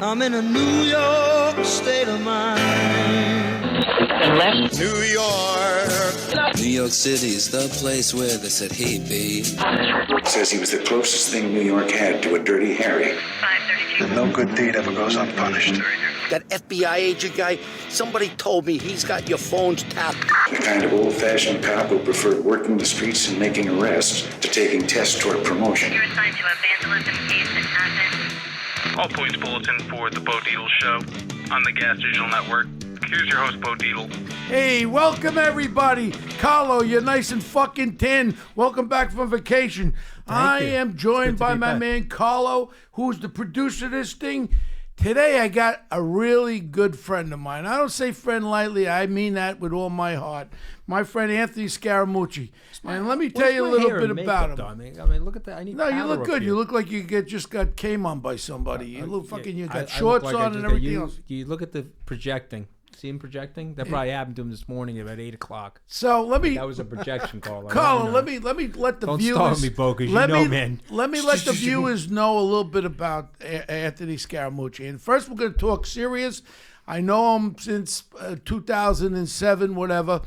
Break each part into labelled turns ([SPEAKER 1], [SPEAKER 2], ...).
[SPEAKER 1] I'm in a New York state of mind.
[SPEAKER 2] And left.
[SPEAKER 3] New York.
[SPEAKER 1] New York City is the place where they said, hey, babe.
[SPEAKER 4] Says he was the closest thing New York had to a Dirty Harry.
[SPEAKER 2] 532.
[SPEAKER 4] And no good deed ever goes unpunished.
[SPEAKER 5] That FBI agent guy, somebody told me he's got your phones tapped.
[SPEAKER 4] The kind of old-fashioned cop who preferred working the streets and making arrests to taking tests toward promotion.
[SPEAKER 6] You're assigned to a vandalism case in Athens.
[SPEAKER 7] All points bulletin for the Bo Dietl Show on the Gas Digital Network. Here's your host, Bo Dietl.
[SPEAKER 8] Hey, welcome everybody. Carlo, you're nice and fucking tin. Welcome back from vacation. I am joined by my man Carlo, who's the producer of this thing. Today I got a really good friend of mine. I don't say friend lightly. I mean that with all my heart. My friend Anthony Scaramucci. And let me tell you a little bit about him.
[SPEAKER 9] I mean, look at that. I need
[SPEAKER 8] No, you
[SPEAKER 9] powder
[SPEAKER 8] look
[SPEAKER 9] up
[SPEAKER 8] good.
[SPEAKER 9] here.
[SPEAKER 8] You look like you just got came on by somebody. You look fucking. You got
[SPEAKER 9] I look
[SPEAKER 8] shorts
[SPEAKER 9] like I
[SPEAKER 8] on
[SPEAKER 9] just
[SPEAKER 8] and
[SPEAKER 9] got
[SPEAKER 8] everything else.
[SPEAKER 9] You look at the projecting. See him projecting? That probably happened to him this morning about 8 o'clock.
[SPEAKER 8] So let me.
[SPEAKER 9] That was a projection call.
[SPEAKER 8] Carlo, let me let the
[SPEAKER 9] Don't
[SPEAKER 8] viewers.
[SPEAKER 9] start me, Bo, 'cause you know, man.
[SPEAKER 8] Let me let the viewers know a little bit about Anthony Scaramucci. And first, we're going to talk serious. I know him since 2007, whatever.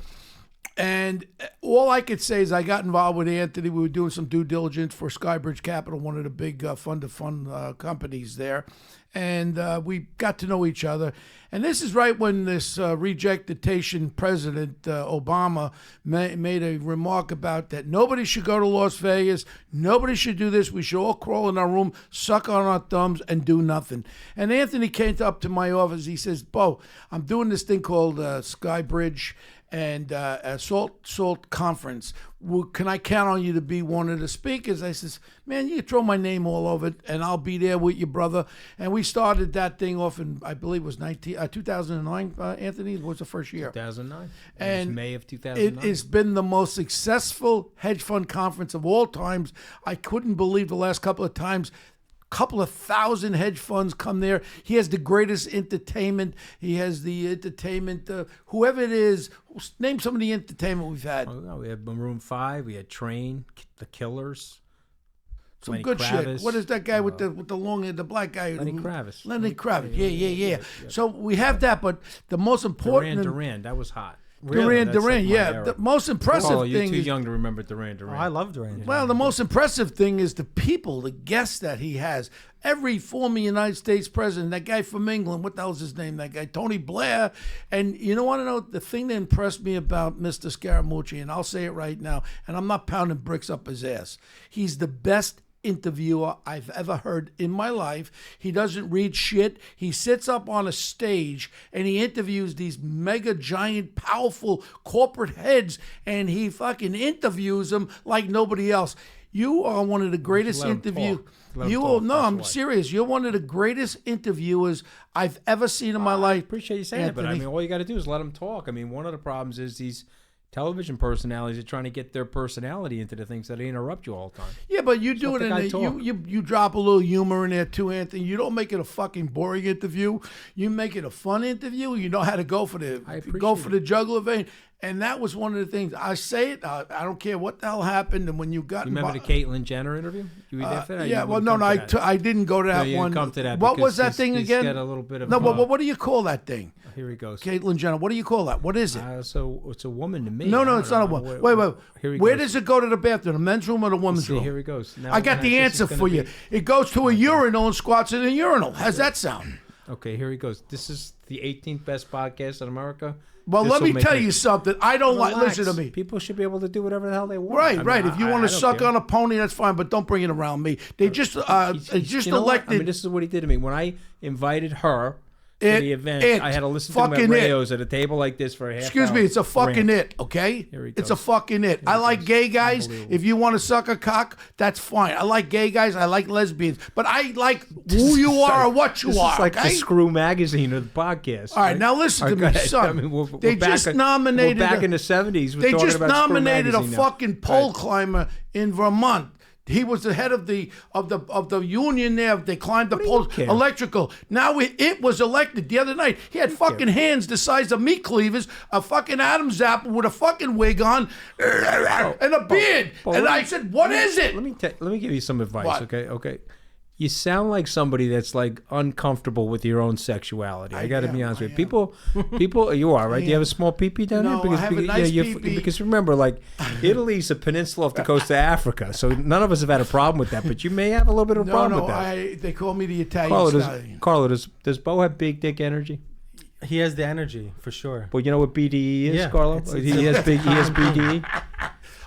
[SPEAKER 8] And all I could say is I got involved with Anthony. We were doing some due diligence for Skybridge Capital, one of the big fund-to-fund companies there. And we got to know each other. And this is right when this rejectation president, Obama, made a remark about that nobody should go to Las Vegas. Nobody should do this. We should all crawl in our room, suck on our thumbs, and do nothing. And Anthony came up to my office. He says, Bo, I'm doing this thing called Skybridge and a Salt Conference. Can I count on you to be one of the speakers? I says, man, you can throw my name all over it, and I'll be there with you, brother. And we started that thing off in, I believe it was 2009, Anthony, was the first year.
[SPEAKER 9] 2009.
[SPEAKER 8] And
[SPEAKER 9] it was May of 2009.
[SPEAKER 8] It has been the most successful hedge fund conference of all times. I couldn't believe the last couple of times. Couple of thousand hedge funds come there. He has the greatest entertainment. He has the entertainment. Whoever it is, name some of the entertainment we've had.
[SPEAKER 9] Oh, no, we had Maroon 5. We had Train, The Killers.
[SPEAKER 8] Some
[SPEAKER 9] Lenny
[SPEAKER 8] good
[SPEAKER 9] Kravitz.
[SPEAKER 8] shit. What is that guy with the long hair, the black guy?
[SPEAKER 9] Lenny Kravitz.
[SPEAKER 8] Lenny Kravitz. Yeah. So we have that, but the most important.
[SPEAKER 9] Duran, that was hot.
[SPEAKER 8] Duran,
[SPEAKER 9] That's like my
[SPEAKER 8] yeah.
[SPEAKER 9] era.
[SPEAKER 8] The most impressive
[SPEAKER 9] Paul,
[SPEAKER 8] thing
[SPEAKER 9] you're too
[SPEAKER 8] is,
[SPEAKER 9] young to remember Duran.
[SPEAKER 10] Oh, I love Duran.
[SPEAKER 8] well, the most impressive thing is the people, the guests that he has. Every former United States president, that guy from England, what the hell's his name, that guy, Tony Blair. And you want to know the thing that impressed me about Mr. Scaramucci, and I'll say it right now, and I'm not pounding bricks up his ass. He's the best interviewer I've ever heard in my life. He doesn't read shit. He sits up on a stage and he interviews these mega giant powerful corporate heads, and he fucking interviews them like nobody else. You are one of the greatest interview. I'm serious. You're one of the greatest interviewers I've ever seen in my life.
[SPEAKER 9] I appreciate you saying it, but I mean, all you got to do is let them talk. I mean, one of the problems is these television personalities are trying to get their personality into the things that they interrupt you all the time.
[SPEAKER 8] Yeah, but you do it in you drop a little humor in there too, Anthony. You don't make it a fucking boring interview. You make it a fun interview. You know how to go for the jugular vein. And that was one of the things. I say it. I don't care what the hell happened. And when you got,
[SPEAKER 9] you remember the Caitlyn Jenner interview? You were there for that?
[SPEAKER 8] Yeah. Well, no. I didn't go to that one.
[SPEAKER 9] Come to that.
[SPEAKER 8] What was that thing again?
[SPEAKER 9] Got a little bit of
[SPEAKER 8] what do you call that thing?
[SPEAKER 9] Here he goes.
[SPEAKER 8] Caitlyn Jenner. What do you call that? What is it?
[SPEAKER 9] So it's a woman to me.
[SPEAKER 8] No, it's not a woman. Wait.
[SPEAKER 9] Here
[SPEAKER 8] Where does it go to the bathroom? The men's room or the women's room?
[SPEAKER 9] Here he goes. Now,
[SPEAKER 8] I got the answer for you. It goes to a urinal and squats in a urinal. How's that sound?
[SPEAKER 9] Okay, here he goes. This is the 18th best podcast in America.
[SPEAKER 8] Well, let me tell you something. I don't like. Listen to me.
[SPEAKER 9] People should be able to do whatever the hell they want.
[SPEAKER 8] Right. If you want to suck on a pony, that's fine, but don't bring it around me. They just elected.
[SPEAKER 9] I mean, this is what he did to me when I invited her to the event. I had to listen to my radios at a table like this for a half hour.
[SPEAKER 8] Excuse me, it's a fucking it, okay?
[SPEAKER 9] Here he goes.
[SPEAKER 8] It's a fucking it. I like gay guys. If you want to suck a cock, that's fine. I like gay guys. I like lesbians. But I like who you are or what you are.
[SPEAKER 9] This is like
[SPEAKER 8] okay?
[SPEAKER 9] the Screw magazine of the podcast.
[SPEAKER 8] All right, now listen to me, son.
[SPEAKER 9] I mean,
[SPEAKER 8] they just nominated.
[SPEAKER 9] Back in the 70s.
[SPEAKER 8] They just nominated a
[SPEAKER 9] now.
[SPEAKER 8] fucking pole climber in Vermont. He was the head of the union there. They climbed the poles, electrical. Now it was elected the other night. He had fucking hands the size of meat cleavers, a fucking Adam's apple with a fucking wig on, and a beard. And I said, "What is it?"
[SPEAKER 9] Let me give you some advice,
[SPEAKER 8] What?
[SPEAKER 9] okay? You sound like somebody that's like uncomfortable with your own sexuality. I got to be honest with you. People, you are right. Do you have a small pee-pee down there?
[SPEAKER 8] No, I have a nice pee-pee.
[SPEAKER 9] Because remember, like Italy's a peninsula off the coast of Africa, so none of us have had a problem with that. But you may have a little bit of a problem with that.
[SPEAKER 8] They call me the Italian stallion.
[SPEAKER 9] Carlo, does Bo have big dick energy?
[SPEAKER 10] He has the energy for sure.
[SPEAKER 9] But you know what BDE is,
[SPEAKER 10] Yeah,
[SPEAKER 9] Carlo? He has BDE.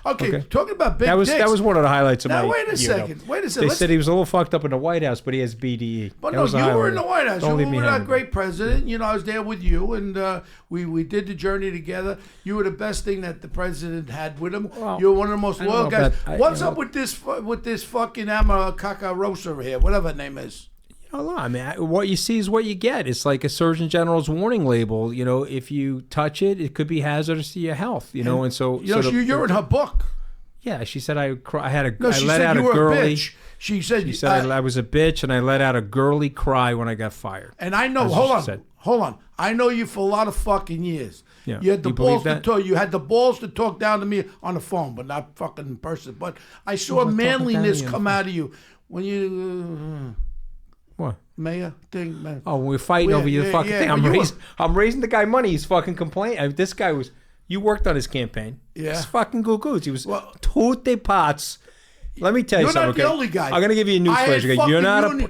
[SPEAKER 8] Okay, talking about big dicks.
[SPEAKER 9] That was one of the highlights of my
[SPEAKER 8] Now, wait a second.
[SPEAKER 9] They said he was a little fucked up in the White House, but he has BDE.
[SPEAKER 8] But no, you were in the White House. You were a great president. You know, I was there with you, and we did the journey together. You were the best thing that the president had with him.
[SPEAKER 9] Well,
[SPEAKER 8] you were one of the most loyal guys. What's up
[SPEAKER 9] with
[SPEAKER 8] with this fucking Emma Cacarosa here, whatever her name is?
[SPEAKER 9] I mean, what you see is what you get. It's like a Surgeon General's warning label. You know, if you touch it, it could be hazardous to your health. You know, and so
[SPEAKER 8] you're in her book.
[SPEAKER 9] Yeah, she said I let
[SPEAKER 8] said
[SPEAKER 9] out
[SPEAKER 8] you
[SPEAKER 9] a
[SPEAKER 8] were
[SPEAKER 9] girly.
[SPEAKER 8] A bitch. She said
[SPEAKER 9] I was a bitch, and I let out a girly cry when I got fired.
[SPEAKER 8] And I know. Hold on. I know you for a lot of fucking years.
[SPEAKER 9] Yeah.
[SPEAKER 8] You had the balls to talk. You had the balls to talk down to me on the phone, but not fucking in person. But I saw manliness come out of you when you.
[SPEAKER 9] What?
[SPEAKER 8] Mayor thing, man.
[SPEAKER 9] Oh, when we're fighting over your fucking thing. I'm raising the guy money. He's fucking complaining. This guy was. You worked on his campaign.
[SPEAKER 8] Yeah.
[SPEAKER 9] He's fucking goo-goos. He was tutte pots. Let me tell you something.
[SPEAKER 8] You're not the only guy.
[SPEAKER 9] I'm gonna give you a newsflash. Okay?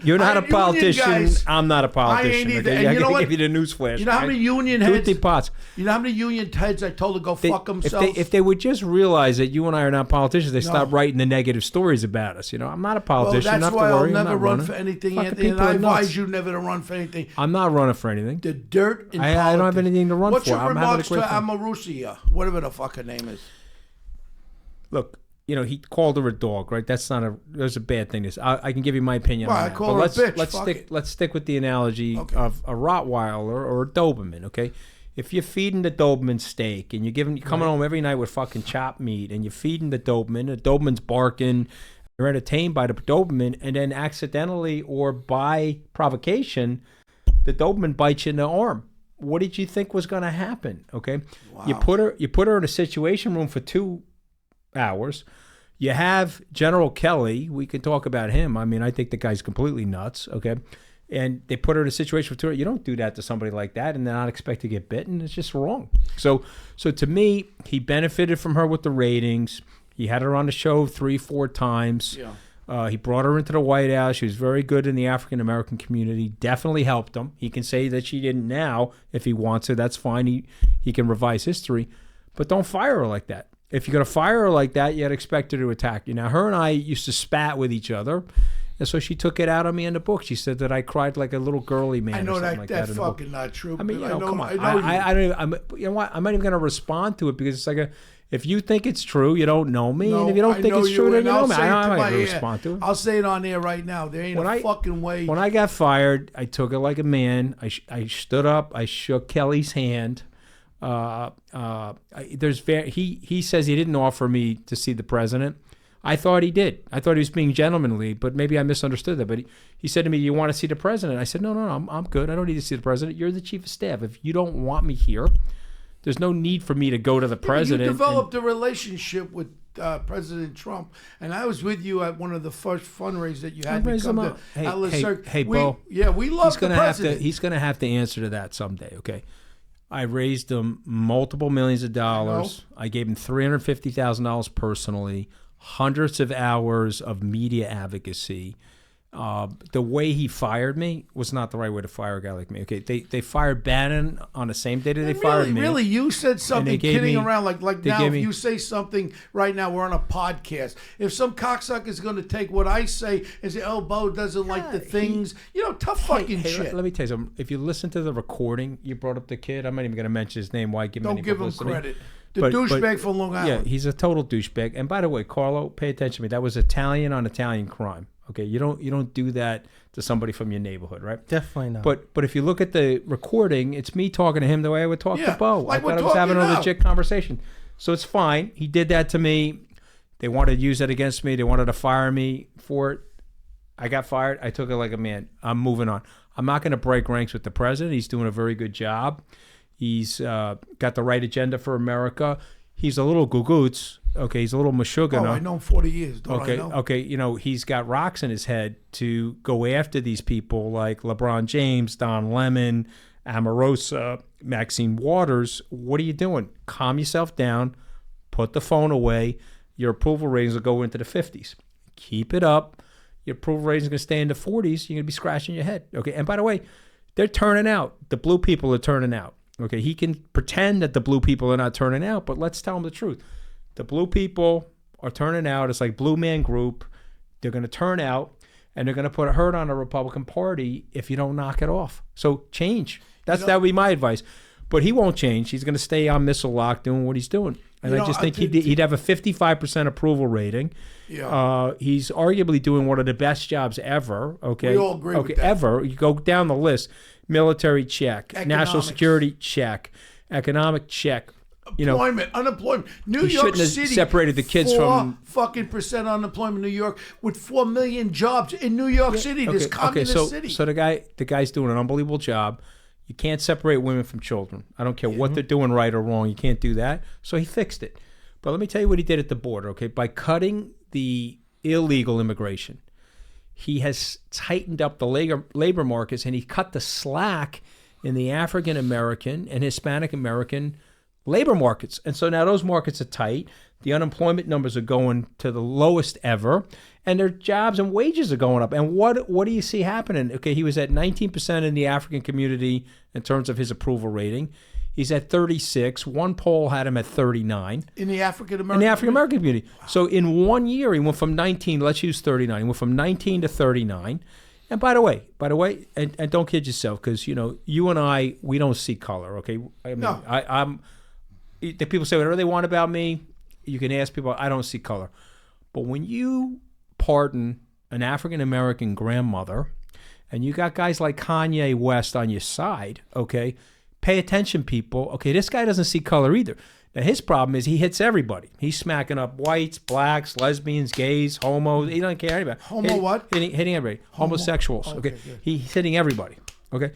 [SPEAKER 9] You're not a politician. I'm not a politician.
[SPEAKER 8] I ain't either.
[SPEAKER 9] Okay?
[SPEAKER 8] And
[SPEAKER 9] I'm gonna give you the newsflash.
[SPEAKER 8] You know how many union heads?
[SPEAKER 9] Tutte pots.
[SPEAKER 8] You know how many union heads I told to go fuck themselves?
[SPEAKER 9] If they would just realize that you and I are not politicians, they stop writing the negative stories about us. You know, I'm not a politician.
[SPEAKER 8] Well, that's why
[SPEAKER 9] I'll
[SPEAKER 8] never run for anything, Anthony. And I advise you never to run for anything.
[SPEAKER 9] I'm not running for anything.
[SPEAKER 8] The dirt in politics.
[SPEAKER 9] I don't have anything to run for.
[SPEAKER 8] What's your remarks to Amarusia, whatever the fuck her name is?
[SPEAKER 9] Look. You know, he called her a dog, right? That's a bad thing. I can give you my opinion on that.
[SPEAKER 8] I call her a bitch.
[SPEAKER 9] Let's stick with the analogy of a Rottweiler or a Doberman, okay? If you're feeding the Doberman steak and you're coming home every night with fucking chopped meat and you're feeding the Doberman's barking, you're entertained by the Doberman, and then accidentally or by provocation, the Doberman bites you in the arm. What did you think was going to happen? Okay, wow. You put her in a situation room for 2 hours. You have General Kelly. We can talk about him. I mean, I think the guy's completely nuts. Okay, and they put her in a situation for 2 hours. You don't do that to somebody like that and then not expect to get bitten. It's just wrong. So to me, he benefited from her with the ratings. He had her on the show 3-4 times. Yeah. He brought her into the White House. She was very good in the African American community. Definitely helped him. He can say that she didn't now if he wants to. That's fine. He can revise history, but don't fire her like that. If you're going to fire her like that, you'd expect her to attack you. Now, her and I used to spat with each other, and so she took it out on me in the book. She said that I cried like a little girly man.
[SPEAKER 8] I know
[SPEAKER 9] or something
[SPEAKER 8] that's
[SPEAKER 9] like that
[SPEAKER 8] fucking not true.
[SPEAKER 9] I mean, come on.
[SPEAKER 8] I
[SPEAKER 9] you know what? I'm not even going to respond to it because it's like if you think it's true, you don't know me, and if you don't think it's true, then you know me. I'm not going to respond to it.
[SPEAKER 8] I'll say it on air right now. There ain't a fucking way.
[SPEAKER 9] When I got fired, I took it like a man. I stood up. I shook Kelly's hand. He says he didn't offer me to see the president. I thought he did. I thought he was being gentlemanly, but maybe I misunderstood that. But he said to me, "You want to see the president?" I said, "No, I'm good. I don't need to see the president. You're the chief of staff. If you don't want me here, there's no need for me to go to the president."
[SPEAKER 8] You developed a relationship with President Trump, and I was with you at one of the first fundraisers that you had to come to.
[SPEAKER 9] Hey, Bo.
[SPEAKER 8] Yeah, we love the president.
[SPEAKER 9] He's going to have to answer to that someday, okay? I raised him multiple millions of dollars. I gave him $350,000 personally, hundreds of hours of media advocacy. The way he fired me was not the right way to fire a guy like me. Okay, they fired Bannon on the same day that they fired me.
[SPEAKER 8] Really, you said something kidding around like now. If you say something right now, we're on a podcast. If some cocksucker is going to take what I say and say, "Oh, Bo doesn't like the things," tough fucking shit.
[SPEAKER 9] Let me tell you something. If you listen to the recording, you brought up the kid. I'm not even going to mention his name. Why give him any publicity?
[SPEAKER 8] Don't give him credit. The douchebag from Long Island.
[SPEAKER 9] Yeah, he's a total douchebag. And by the way, Carlo, pay attention to me. That was Italian on Italian crime. Okay, you don't do that to somebody from your neighborhood, right?
[SPEAKER 10] Definitely not.
[SPEAKER 9] But if you look at the recording, it's me talking to him the way I would talk to Bo.
[SPEAKER 8] Like
[SPEAKER 9] I thought I was having a legit conversation. So it's fine. He did that to me. They wanted to use that against me. They wanted to fire me for it. I got fired. I took it like a man. I'm moving on. I'm not going to break ranks with the president. He's doing a very good job. He's got the right agenda for America. He's a little gugoots. Okay, he's a little mashugana.
[SPEAKER 8] Oh, I know him 40 years. Don't
[SPEAKER 9] okay,
[SPEAKER 8] I know?
[SPEAKER 9] okay. You know, he's got rocks in his head to go after these people like LeBron James, Don Lemon, Omarosa, Maxine Waters. What are you doing? Calm yourself down. Put the phone away. Your approval ratings will go into the 50s. Keep it up. Your approval ratings are going to stay in the 40s. You're going to be scratching your head. Okay, and by the way, they're turning out. The blue people are turning out. Okay, he can pretend that the blue people are not turning out, but let's tell him the truth. The blue people are turning out. It's like Blue Man Group. They're going to turn out, and they're going to put a hurt on the Republican Party if you don't knock it off. So change. That would be my advice. But he won't change. He's going to stay on missile lock doing what he's doing. And I just think he'd have a 55% approval rating.
[SPEAKER 8] Yeah.
[SPEAKER 9] He's arguably doing one of the best jobs ever. Okay.
[SPEAKER 8] We all agree with that.
[SPEAKER 9] Ever. You go down the list. Military check.
[SPEAKER 8] Economics.
[SPEAKER 9] National security check. Economic check.
[SPEAKER 8] Unemployment. New York
[SPEAKER 9] shouldn't have
[SPEAKER 8] City
[SPEAKER 9] separated the kids from
[SPEAKER 8] fucking percent unemployment. New York with 4 million jobs in New York City. This communist city.
[SPEAKER 9] So the guy's doing an unbelievable job. You can't separate women from children. I don't care what they're doing right or wrong. You can't do that. So he fixed it. But let me tell you what he did at the border. Okay, by cutting the illegal immigration, he has tightened up the labor markets, and he cut the slack in the African American and Hispanic American labor markets. And so now those markets are tight. The unemployment numbers are going to the lowest ever, and their jobs and wages are going up. And what do you see happening? Okay, he was at 19% in the African community in terms of his approval rating. He's at 36. One poll had him at 39.
[SPEAKER 8] In the African American?
[SPEAKER 9] In the African American community. Wow. So in 1 year, he went from 19, let's use 39. He went from 19 to 39. And by the way, and don't kid yourself, because, you know, you and I, we don't see color, okay? I mean,
[SPEAKER 8] no.
[SPEAKER 9] The people say whatever they want about me. You can ask people, I don't see color. But when you pardon an African-American grandmother and you got guys like Kanye West on your side, okay, pay attention, people. Okay, this guy doesn't see color either. Now, his problem is he hits everybody. He's smacking up whites, blacks, lesbians, gays, homos. He doesn't care anybody. Hitting everybody. Homosexuals. Okay, he's hitting everybody. Okay.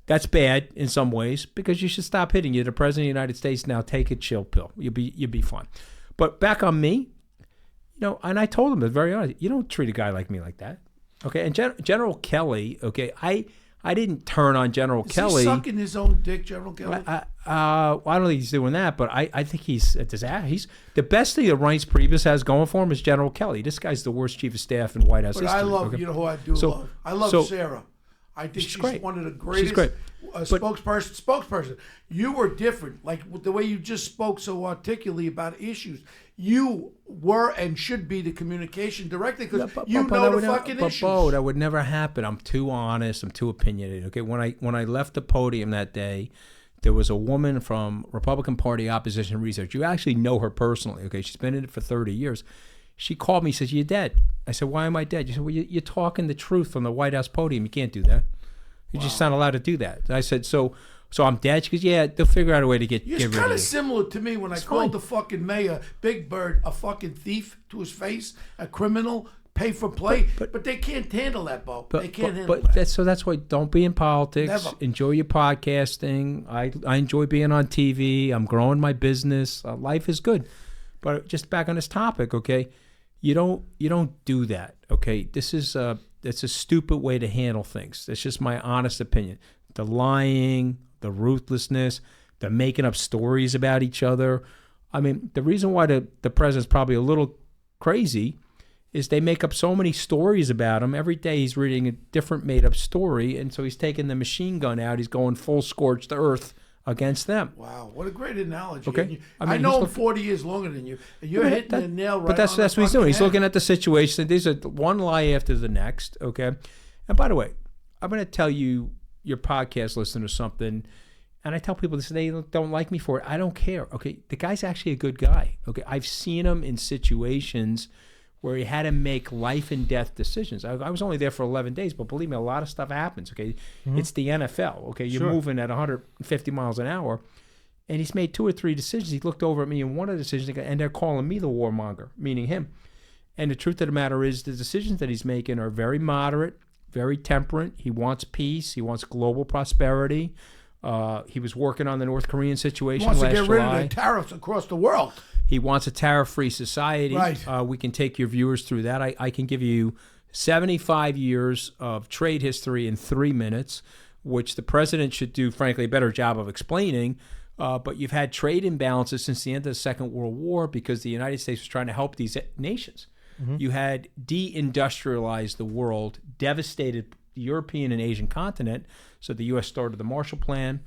[SPEAKER 9] That's bad in some ways because you should stop hitting. You're the president of the United States now. Take a chill pill. You'll be fine. But back on me, you know, and I told him, it's very honest, you don't treat a guy like me like that. Okay, and General Kelly, okay, I didn't turn on General Kelly.
[SPEAKER 8] Is he sucking his own dick, General Kelly?
[SPEAKER 9] I don't think he's doing that, but I think he's a disaster. He's the best thing that Reince Priebus has going for him is General Kelly. This guy's the worst chief of staff in White House history.
[SPEAKER 8] I love, you know who I do love? I love Sarah. I think she's
[SPEAKER 9] great.
[SPEAKER 8] One of the greatest spokesperson. You were different. Like the way you just spoke so articulately about issues. You were and should be the communication director because you know the fucking issues.
[SPEAKER 9] But that would never happen. I'm too honest. I'm too opinionated. Okay, when I left the podium that day, there was a woman from Republican Party Opposition Research. You actually know her personally. Okay, she's been in it for 30 years. She called me and says, "You're dead." I said, "Why am I dead?" She said, "Well, you're talking the truth from the White House podium. You can't do that. You're just not allowed to do that." And I said, so I'm dead? She goes, "Yeah, they'll figure out a way to get rid of you."
[SPEAKER 8] It's kind of similar to me when I called the fucking mayor, Big Bird, a fucking thief to his face, a criminal, pay for play. But they can't handle that, Bo. They can't handle that.
[SPEAKER 9] That's why don't be in politics.
[SPEAKER 8] Never.
[SPEAKER 9] Enjoy your podcasting. I enjoy being on TV. I'm growing my business. Life is good. But just back on this topic, okay? You don't do that, okay? It's a stupid way to handle things. That's just my honest opinion. The lying, the ruthlessness, the making up stories about each other. I mean, the reason why the president's probably a little crazy is they make up so many stories about him. Every day he's reading a different made-up story, and so he's taking the machine gun out. He's going full scorched earth against them.
[SPEAKER 8] Wow, what a great analogy.
[SPEAKER 9] Okay.
[SPEAKER 8] I know him 40 years longer than you, and you're hitting the nail right on.
[SPEAKER 9] But that's what he's doing. He's looking at the situation. These are one lie after the next, okay? And by the way, I'm going to tell you, your podcast listeners, something, and I tell people this, they don't like me for it. I don't care, okay? The guy's actually a good guy, okay? I've seen him in situations where he had to make life and death decisions. I was only there for 11 days, but believe me, a lot of stuff happens, okay? Mm-hmm. It's the NFL, okay? You're moving at 150 miles an hour, and he's made 2 or 3 decisions. He looked over at me in one of the decisions, and they're calling me the warmonger, meaning him. And the truth of the matter is the decisions that he's making are very moderate, very temperate. He wants peace. He wants global prosperity. He was working on the North Korean situation
[SPEAKER 8] He wants to
[SPEAKER 9] last
[SPEAKER 8] get rid
[SPEAKER 9] July.
[SPEAKER 8] of the tariffs across the world.
[SPEAKER 9] He wants a tariff-free society.
[SPEAKER 8] Right.
[SPEAKER 9] We can take your viewers through that. I can give you 75 years of trade history in 3 minutes, which the president should do, frankly, a better job of explaining. But you've had trade imbalances since the end of the Second World War because the United States was trying to help these nations. Mm-hmm. You had deindustrialized the world, devastated the European and Asian continent. So the U.S. started the Marshall Plan,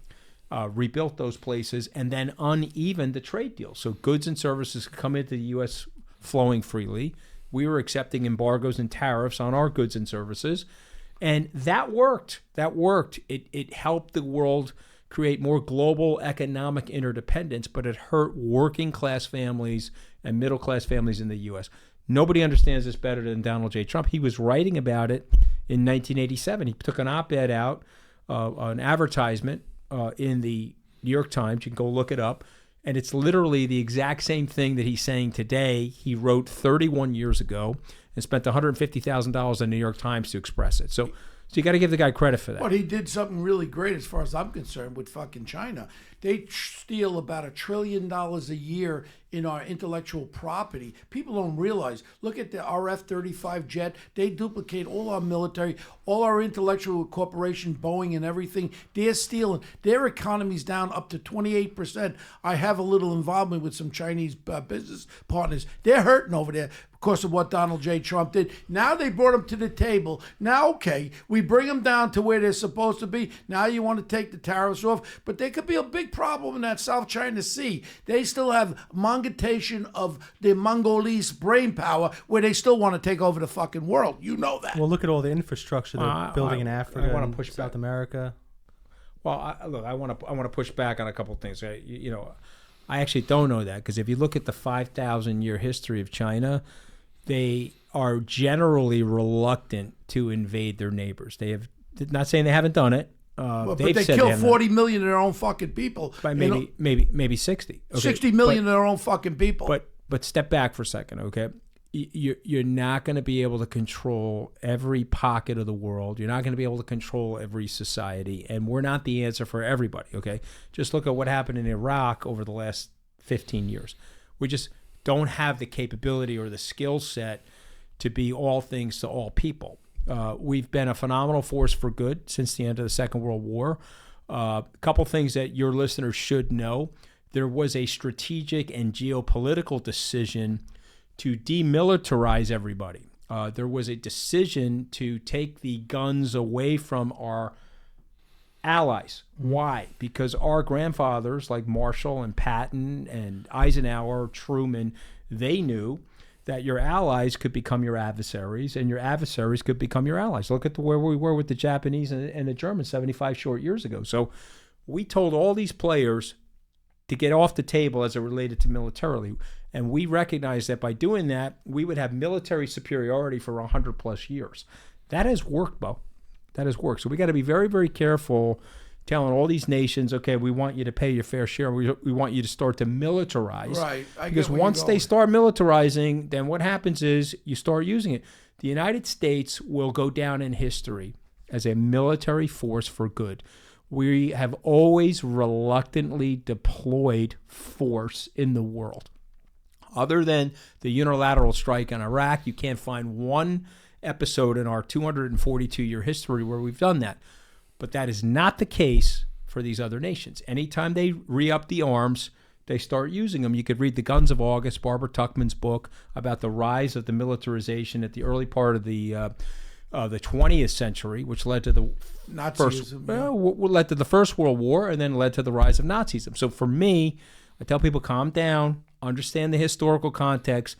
[SPEAKER 9] rebuilt those places, and then unevened the trade deal. So goods and services could come into the U.S. flowing freely. We were accepting embargoes and tariffs on our goods and services. And that worked. That worked. It helped the world create more global economic interdependence, but it hurt working class families and middle class families in the U.S. Nobody understands this better than Donald J. Trump. He was writing about it in 1987. He took an op-ed out, an advertisement in the New York Times. You can go look it up. And it's literally the exact same thing that he's saying today. He wrote 31 years ago and spent $150,000 in the New York Times to express it. So you got to give the guy credit for that.
[SPEAKER 8] But he did something really great as far as I'm concerned with fucking China. They steal about $1 trillion a year in our intellectual property. People don't realize. Look at the RF-35 jet. They duplicate all our military, all our intellectual corporation, Boeing and everything. They're stealing. Their economy's down up to 28%. I have a little involvement with some Chinese business partners. They're hurting over there because of what Donald J. Trump did. Now they brought them to the table. Now, okay, we bring them down to where they're supposed to be. Now you want to take the tariffs off. But there could be a big problem in that South China Sea. They still have monetization of the Mongolese brain power where they still want to take over the fucking world. You know that.
[SPEAKER 10] Well, look at all the infrastructure they're building in Africa.
[SPEAKER 9] I want to push
[SPEAKER 10] South
[SPEAKER 9] back.
[SPEAKER 10] America.
[SPEAKER 9] Well, I want to push back on a couple of things. I actually don't know that because if you look at the 5,000-year history of China, they are generally reluctant to invade their neighbors. They have, not saying they haven't done it.
[SPEAKER 8] But they kill 40 million of their own fucking people.
[SPEAKER 9] By maybe 60. Okay.
[SPEAKER 8] 60 million of their own fucking people.
[SPEAKER 9] But step back for a second, okay? You're not going to be able to control every pocket of the world. You're not going to be able to control every society. And we're not the answer for everybody, okay? Just look at what happened in Iraq over the last 15 years. We just don't have the capability or the skill set to be all things to all people. We've been a phenomenal force for good since the end of the Second World War. A couple things that your listeners should know. There was a strategic and geopolitical decision to demilitarize everybody. There was a decision to take the guns away from our allies. Why? Because our grandfathers like Marshall and Patton and Eisenhower, Truman, they knew that your allies could become your adversaries and your adversaries could become your allies. Look at where we were with the Japanese and the Germans 75 short years ago. So we told all these players to get off the table as it related to militarily. And we recognized that by doing that, we would have military superiority for 100 plus years. That has worked, Bo. That has worked. So we got to be very, very careful telling all these nations, okay, we want you to pay your fair share. We want you to start to militarize.
[SPEAKER 8] Right.
[SPEAKER 9] Because once they start militarizing, then what happens is you start using it. The United States will go down in history as a military force for good. We have always reluctantly deployed force in the world. Other than the unilateral strike on Iraq, you can't find one episode in our 242-year history where we've done that. But that is not the case for these other nations. Anytime they re-up the arms, they start using them. You could read The Guns of August, Barbara Tuchman's book about the rise of the militarization at the early part of the 20th century, which led to the led to the First World War and then led to the rise of Nazism. So for me, I tell people, calm down, understand the historical context.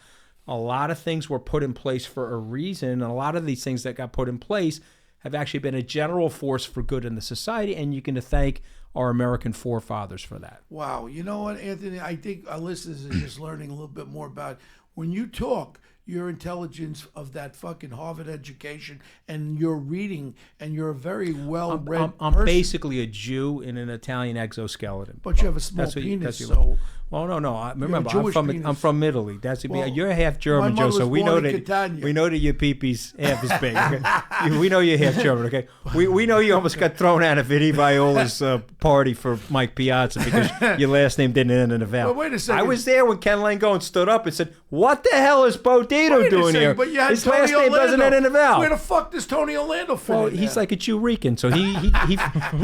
[SPEAKER 9] A lot of things were put in place for a reason, and a lot of these things that got put in place have actually been a general force for good in the society, and you can thank our American forefathers for that.
[SPEAKER 8] Wow. You know what, Anthony? I think our listeners are just learning a little bit more about when you talk, your intelligence of that fucking Harvard education and your reading, and you're a very well-read
[SPEAKER 9] I'm
[SPEAKER 8] person.
[SPEAKER 9] basically a Jew in an Italian exoskeleton.
[SPEAKER 8] But you have a small penis,
[SPEAKER 9] what-
[SPEAKER 8] so...
[SPEAKER 9] Well, no. Remember,
[SPEAKER 8] Jewish
[SPEAKER 9] I'm
[SPEAKER 8] penis.
[SPEAKER 9] from Italy.
[SPEAKER 8] Well,
[SPEAKER 9] you're half German,
[SPEAKER 8] my mother
[SPEAKER 9] Joe. So
[SPEAKER 8] was
[SPEAKER 9] we know
[SPEAKER 8] born in
[SPEAKER 9] that
[SPEAKER 8] Catania.
[SPEAKER 9] we know that your pee-pee's half as big. Okay? We know you're half German. Okay, we know you almost got thrown out of Vidi Viola's party for Mike Piazza because your last name didn't end in a vowel.
[SPEAKER 8] Well, wait a second.
[SPEAKER 9] I was there when Ken Langone stood up and said, "What the hell is Bo Dito doing here?
[SPEAKER 8] But you had
[SPEAKER 9] His
[SPEAKER 8] Tony
[SPEAKER 9] last name
[SPEAKER 8] Orlando.
[SPEAKER 9] doesn't end in a vowel."
[SPEAKER 8] Where the fuck does Tony Orlando fit
[SPEAKER 9] Well,
[SPEAKER 8] in
[SPEAKER 9] he's
[SPEAKER 8] there?
[SPEAKER 9] like a Jew Rican, so he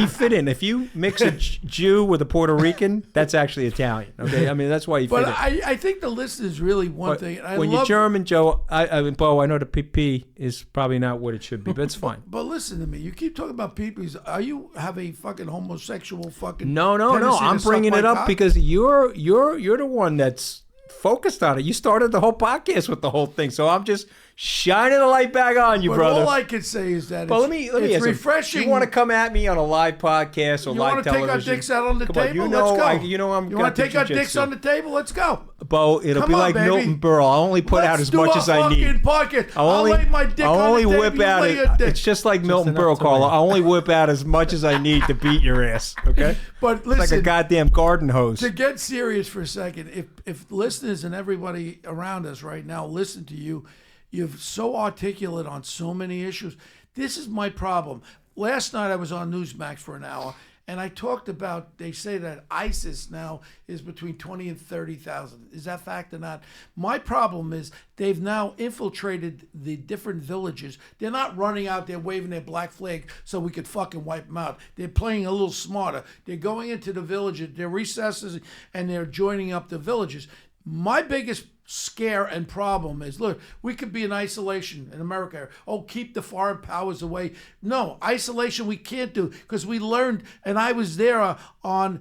[SPEAKER 9] fit in. If you mix a Jew with a Puerto Rican, that's actually Italian. Okay, I mean that's why you fit
[SPEAKER 8] But
[SPEAKER 9] in.
[SPEAKER 8] I think the listeners really one thing. And I
[SPEAKER 9] When
[SPEAKER 8] love,
[SPEAKER 9] you're German, Joe, Bo, I know the PP is probably not what it should be, but it's fine.
[SPEAKER 8] But listen to me. You keep talking about peepees. Are you have a fucking homosexual fucking?
[SPEAKER 9] No.
[SPEAKER 8] tendency to
[SPEAKER 9] I'm
[SPEAKER 8] suck
[SPEAKER 9] bringing
[SPEAKER 8] my
[SPEAKER 9] it up
[SPEAKER 8] cock?
[SPEAKER 9] because you're the one that's focused on it. You started the whole podcast with the whole thing, so I'm just shining the light back on you,
[SPEAKER 8] But
[SPEAKER 9] brother.
[SPEAKER 8] all I can say is that
[SPEAKER 9] But
[SPEAKER 8] it's,
[SPEAKER 9] let me
[SPEAKER 8] it's
[SPEAKER 9] ask you,
[SPEAKER 8] refreshing.
[SPEAKER 9] You want to come at me on a live podcast or
[SPEAKER 8] You
[SPEAKER 9] live
[SPEAKER 8] want to
[SPEAKER 9] television?
[SPEAKER 8] take our dicks out on the
[SPEAKER 9] Come on,
[SPEAKER 8] table?
[SPEAKER 9] you know,
[SPEAKER 8] Let's go.
[SPEAKER 9] I'm.
[SPEAKER 8] You want to
[SPEAKER 9] got
[SPEAKER 8] take our
[SPEAKER 9] the
[SPEAKER 8] dicks
[SPEAKER 9] jiu-jitsu.
[SPEAKER 8] on the table? Let's go.
[SPEAKER 9] Bo, it'll
[SPEAKER 8] Come
[SPEAKER 9] be
[SPEAKER 8] on,
[SPEAKER 9] like
[SPEAKER 8] baby.
[SPEAKER 9] Milton Berle. I'll only put out
[SPEAKER 8] Let's
[SPEAKER 9] as
[SPEAKER 8] do
[SPEAKER 9] much
[SPEAKER 8] a
[SPEAKER 9] as I need.
[SPEAKER 8] fucking podcast. I'll lay my dick
[SPEAKER 9] I'll
[SPEAKER 8] on
[SPEAKER 9] only
[SPEAKER 8] the table.
[SPEAKER 9] whip
[SPEAKER 8] You
[SPEAKER 9] out
[SPEAKER 8] lay
[SPEAKER 9] it.
[SPEAKER 8] your dick.
[SPEAKER 9] It's just like Milton
[SPEAKER 10] enough
[SPEAKER 9] Berle,
[SPEAKER 10] to
[SPEAKER 9] Carl.
[SPEAKER 10] win.
[SPEAKER 9] I'll only whip out as much as I need to beat your ass. Okay?
[SPEAKER 8] But
[SPEAKER 9] It's like a
[SPEAKER 8] listen,
[SPEAKER 9] goddamn garden hose.
[SPEAKER 8] to get serious for a second, if listeners and everybody around us right now listen to you, you're so articulate on so many issues. This is my problem. Last night I was on Newsmax for an hour, and I talked about, they say that ISIS now is between 20 and 30,000. Is that fact or not? My problem is they've now infiltrated the different villages. They're not running out there waving their black flag so we could fucking wipe them out. They're playing a little smarter. They're going into the villages, they're recesses, and they're joining up the villages. My biggest scare and problem is, look, we could be in isolation in America. Oh, keep the foreign powers away. No, isolation we can't do, because we learned, and I was there on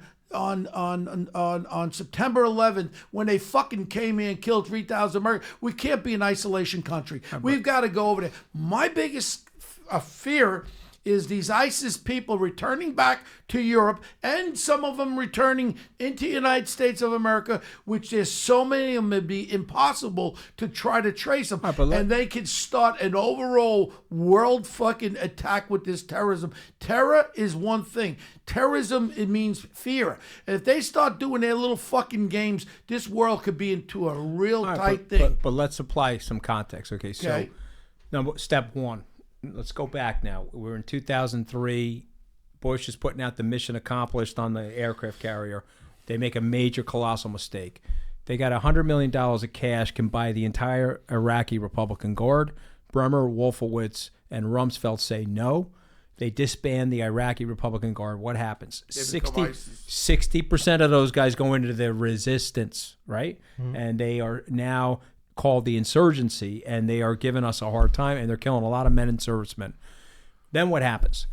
[SPEAKER 8] September 11th when they fucking came in and killed 3,000 Americans. We can't be an isolation country. We've got to go over there. My biggest fear is these ISIS people returning back to Europe, and some of them returning into the United States of America, which there's so many of them, it'd be impossible to try to trace them. And they could start an overall world fucking attack with this terrorism. Terror is one thing. Terrorism, it means fear. And if they start doing their little fucking games, this world could be into a real tight thing.
[SPEAKER 9] But let's apply some context. Okay, so number step one. Let's go back now. We're in 2003. Bush is putting out the mission accomplished on the aircraft carrier. They make a major, colossal mistake. They got $100 million of cash, can buy the entire Iraqi Republican Guard. Bremer, Wolfowitz, and Rumsfeld say no. They disband the Iraqi Republican Guard. What happens? 60% of those guys go into the resistance, right? Mm-hmm. And they are now called the insurgency, and they are giving us a hard time, and they're killing a lot of men and servicemen. Then what happens?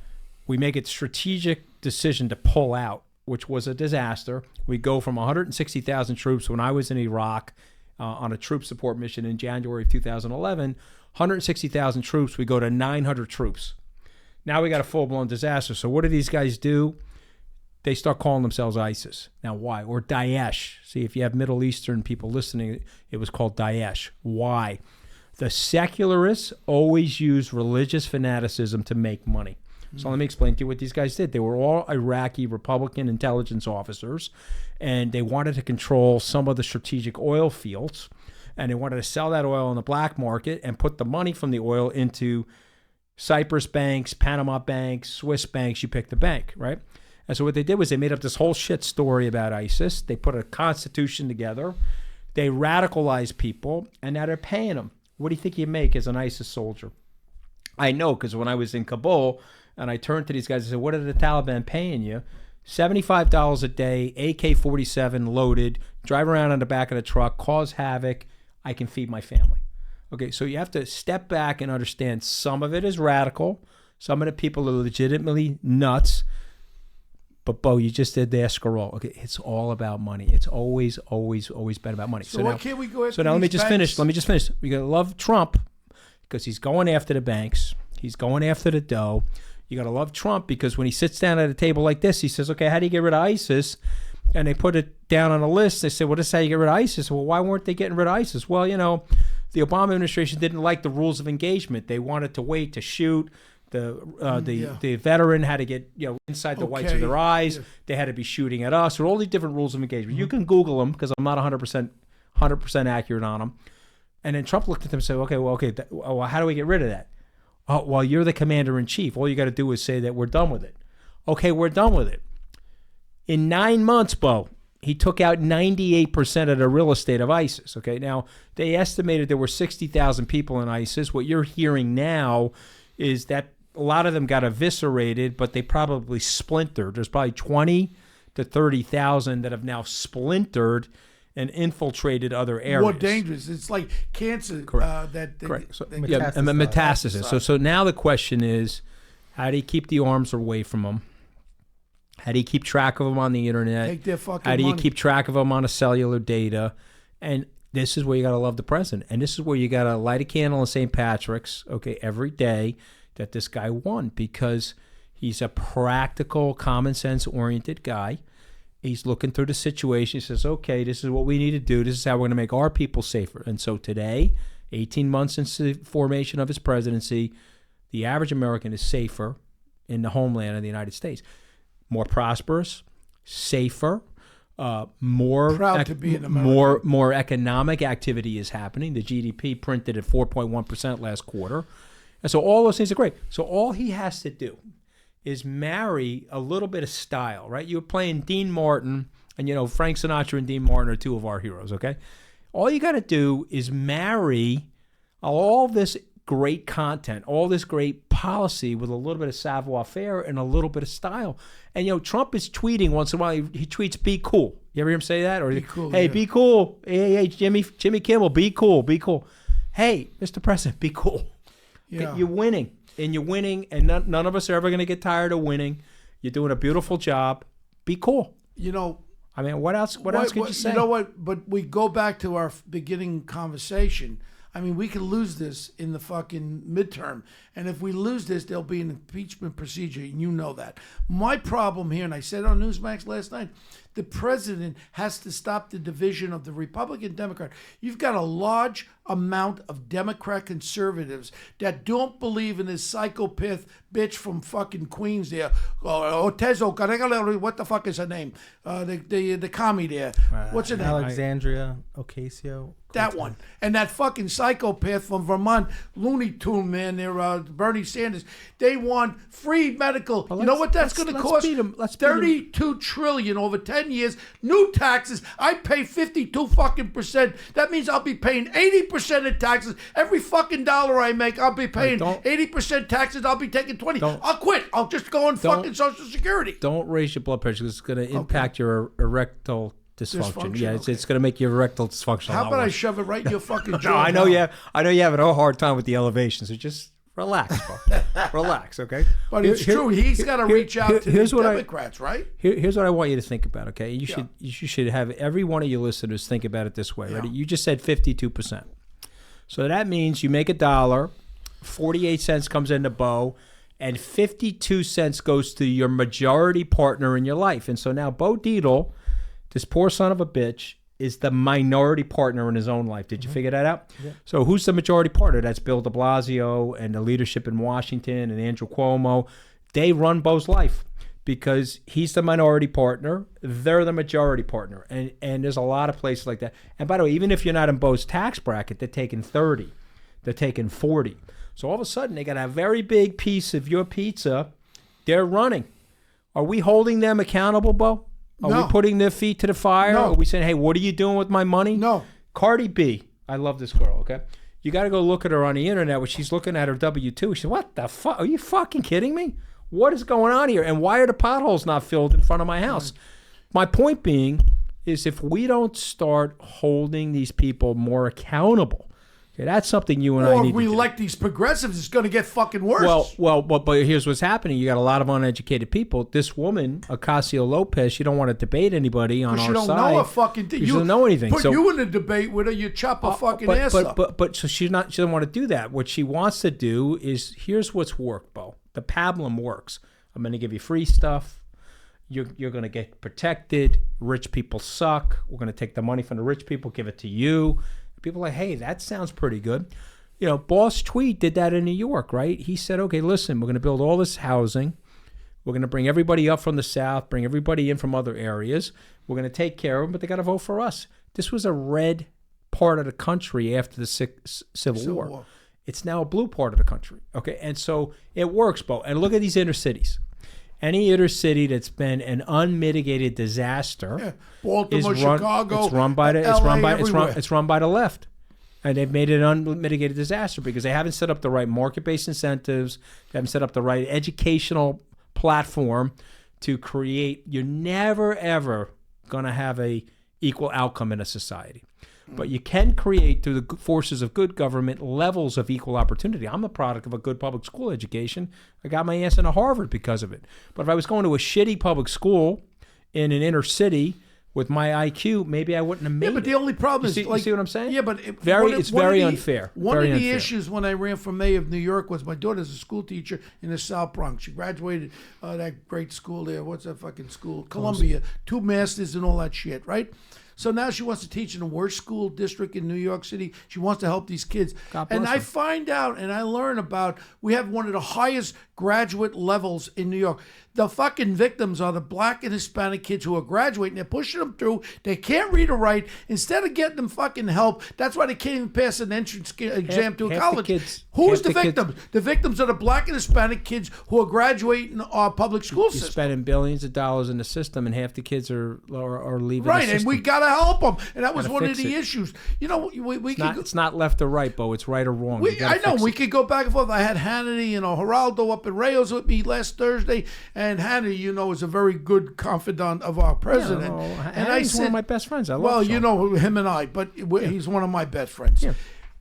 [SPEAKER 9] We make a strategic decision to pull out, which was a disaster. We go from 160,000 troops when I was in Iraq on a troop support mission in January of 2011, 160,000 troops, we go to 900 troops. Now we got a full-blown disaster. So what do these guys do? They start calling themselves ISIS. Now, why? Or Daesh. See, if you have Middle Eastern people listening, it was called Daesh. Why? The secularists always use religious fanaticism to make money. So let me explain to you what these guys did. They were all Iraqi Republican intelligence officers, and they wanted to control some of the strategic oil fields, and they wanted to sell that oil on the black market and put the money from the oil into Cyprus banks, Panama banks, Swiss banks. You pick the bank, right? And so what they did was they made up this whole shit story about ISIS. They put a constitution together. They radicalized people, and now they're paying them. What do you think you make as an ISIS soldier? I know, because when I was in Kabul, and I turned to these guys and said, what are the Taliban paying you? $75 a day, AK-47 loaded, drive around on the back of the truck, cause havoc. I can feed my family. Okay, so you have to step back and understand some of it is radical. Some of the people are legitimately nuts. But, Bo, you just did the escarole. Okay, it's all about money. It's always been about money.
[SPEAKER 8] So why can't we go after
[SPEAKER 9] So now let me
[SPEAKER 8] these
[SPEAKER 9] just
[SPEAKER 8] banks?
[SPEAKER 9] finish. We got to love Trump because he's going after the banks. He's going after the dough. You got to love Trump because when he sits down at a table like this, he says, okay, how do you get rid of ISIS? And they put it down on a list. They say, well, this is how you get rid of ISIS. Well, why weren't they getting rid of ISIS? Well, you know, the Obama administration didn't like the rules of engagement. They wanted to wait to shoot. The veteran had to get inside the whites of their eyes. Yeah. They had to be shooting at us, or all these different rules of engagement. You can Google them because I'm not 100% accurate on them. And then Trump looked at them and said, well, how do we get rid of that? Oh, well, you're the commander in chief. All you got to do is say that we're done with it. Okay, we're done with it. In 9 months, Bo, he took out 98% of the real estate of ISIS. Okay, now they estimated there were 60,000 people in ISIS. What you're hearing now is that a lot of them got eviscerated, but they probably splintered. There's probably 20 to 30,000 that have now splintered and infiltrated other areas.
[SPEAKER 8] More dangerous. It's like cancer.
[SPEAKER 9] Correct. Metastasis. So now the question is, how do you keep the arms away from them? How do you keep track of them on the internet?
[SPEAKER 8] Take their fucking
[SPEAKER 9] How do you
[SPEAKER 8] money.
[SPEAKER 9] keep track of them on a cellular data? And this is where you got to love the president. And this is where you got to light a candle in St. Patrick's, every day that this guy won, because he's a practical, common sense oriented guy. He's looking through the situation. He says, okay, this is what we need to do. This is how we're going to make our people safer. And so today, 18 months since the formation of his presidency, the average American is safer in the homeland of the United States. More prosperous, safer, more
[SPEAKER 8] proud to be an American.
[SPEAKER 9] More economic activity is happening. The GDP printed at 4.1% last quarter. And so all those things are great. So all he has to do is marry a little bit of style, right? You were playing Dean Martin, and Frank Sinatra and Dean Martin are two of our heroes, okay? All you got to do is marry all this great content, all this great policy with a little bit of savoir-faire and a little bit of style. And, Trump is tweeting once in a while. He tweets, be cool. You ever hear him say that? Or,
[SPEAKER 8] be cool,
[SPEAKER 9] hey, be cool. Hey, Jimmy Kimmel, be cool, be cool. Hey, Mr. President, be cool.
[SPEAKER 8] Yeah.
[SPEAKER 9] You're winning. And you're winning, and none of us are ever going to get tired of winning. You're doing a beautiful job. Be cool. I mean, what else could you say?
[SPEAKER 8] You know what? But we go back to our beginning conversation. I mean, we could lose this in the fucking midterm. And if we lose this, there'll be an impeachment procedure, and you know that. My problem here, and I said on Newsmax last night, the president has to stop the division of the Republican Democrat. You've got a large amount of Democrat conservatives that don't believe in this psychopath bitch from fucking Queens there, Otezo, what the fuck is her name? The commie there. What's her name?
[SPEAKER 10] Alexandria Ocasio.
[SPEAKER 8] That one. And that fucking psychopath from Vermont, Looney Tune, man, they're Bernie Sanders. They want free medical. You know what that's going to cost? $32 trillion over 10 years. New taxes. I pay 52 fucking percent. That means I'll be paying 80% in taxes. Every fucking dollar I make, I'll be paying 80% taxes. I'll be taking 20. I'll quit. I'll just go on fucking Social Security.
[SPEAKER 9] Don't raise your blood pressure. It's going to impact your erectile dysfunction. Yeah, it's going to make your erectile dysfunction.
[SPEAKER 8] How about I shove it right in your fucking jaw?
[SPEAKER 9] No, I know you have a hard time with the elevation, so just relax, bro. Relax, okay?
[SPEAKER 8] But it's true. He's got to reach out to the Democrats, right?
[SPEAKER 9] Here's what I want you to think about, okay? You should have every one of your listeners think about it this way, right? You just said 52%. So that means you make $1, 48 cents comes into Bo, and 52 cents goes to your majority partner in your life. And so now Bo Dietl, this poor son of a bitch, is the minority partner in his own life. Did you figure that out? Yeah. So who's the majority partner? That's Bill de Blasio and the leadership in Washington and Andrew Cuomo. They run Bo's life because he's the minority partner. They're the majority partner. And there's a lot of places like that. And by the way, even if you're not in Bo's tax bracket, they're taking 30. They're taking 40. So all of a sudden, they got a very big piece of your pizza. They're running. Are we holding them accountable, Bo? Are we putting their feet to the fire?
[SPEAKER 8] No.
[SPEAKER 9] Are we saying, hey, what are you doing with my money?
[SPEAKER 8] No.
[SPEAKER 9] Cardi B. I love this girl, okay? You got to go look at her on the internet when she's looking at her W-2. She said, what the fuck? Are you fucking kidding me? What is going on here? And why are the potholes not filled in front of my house? My point being is if we don't start holding these people more accountable, okay, that's something you and I need to do.
[SPEAKER 8] Or if we elect these progressives, it's going to get fucking worse.
[SPEAKER 9] But here's what's happening. You got a lot of uneducated people. This woman, Ocasio-Lopez, she don't want to debate anybody on our side.
[SPEAKER 8] You don't know a fucking thing.
[SPEAKER 9] You don't know anything.
[SPEAKER 8] Put you in a debate with her, you chop a fucking ass up.
[SPEAKER 9] But so she doesn't want to do that. What she wants to do is, here's what's worked, Bo. The pablum works. I'm going to give you free stuff. You're going to get protected. Rich people suck. We're going to take the money from the rich people, give it to you. People are like, hey, that sounds pretty good. You know, Boss Tweed did that in New York, right? He said, okay, listen, we're going to build all this housing. We're going to bring everybody up from the South, bring everybody in from other areas. We're going to take care of them, but they got to vote for us. This was a red part of the country after the Civil War. It's now a blue part of the country, okay? And so it works, Bo. And look at these inner cities. Any inner city that's been an unmitigated disaster,
[SPEAKER 8] Baltimore, Chicago,
[SPEAKER 9] it's run by the left. And they've made it an unmitigated disaster because they haven't set up the right market-based incentives. They haven't set up the right educational platform to create. You're never, ever going to have a equal outcome in a society. But you can create, through the forces of good government, levels of equal opportunity. I'm a product of a good public school education. I got my ass into Harvard because of it. But if I was going to a shitty public school in an inner city with my IQ, maybe I wouldn't have made it.
[SPEAKER 8] Yeah, but the only problem is...
[SPEAKER 9] You see what I'm saying?
[SPEAKER 8] Yeah, but...
[SPEAKER 9] It's very unfair.
[SPEAKER 8] One of the issues when I ran for mayor of New York was my daughter's a school teacher in the South Bronx. She graduated that great school there. What's that fucking school? Columbia. 2 masters and all that shit, right? So now she wants to teach in the worst school district in New York City. She wants to help these kids. And I find out and I learn about, we have one of the highest graduate levels in New York. The fucking victims are the black and Hispanic kids who are graduating. They're pushing them through. They can't read or write. Instead of getting them fucking help, that's why they can't even pass an entrance exam to a college. Who's the victims? The victims are the black and Hispanic kids who are graduating our public school system.
[SPEAKER 9] You're spending billions of dollars in the system, and half the kids are leaving the system.
[SPEAKER 8] And we got to help them. And that was one of the issues. You know,
[SPEAKER 9] it's not left or right, Bo. It's right or wrong.
[SPEAKER 8] I know. We could go back and forth. I had Hannity and Geraldo up in Rayos with me last Thursday. And Hannity, you know, is a very good confidant of our president.
[SPEAKER 9] Yeah, and I said, one of my best friends. I love
[SPEAKER 8] Well,
[SPEAKER 9] Sean.
[SPEAKER 8] you know him and I, but he's one of my best friends.
[SPEAKER 9] Yeah.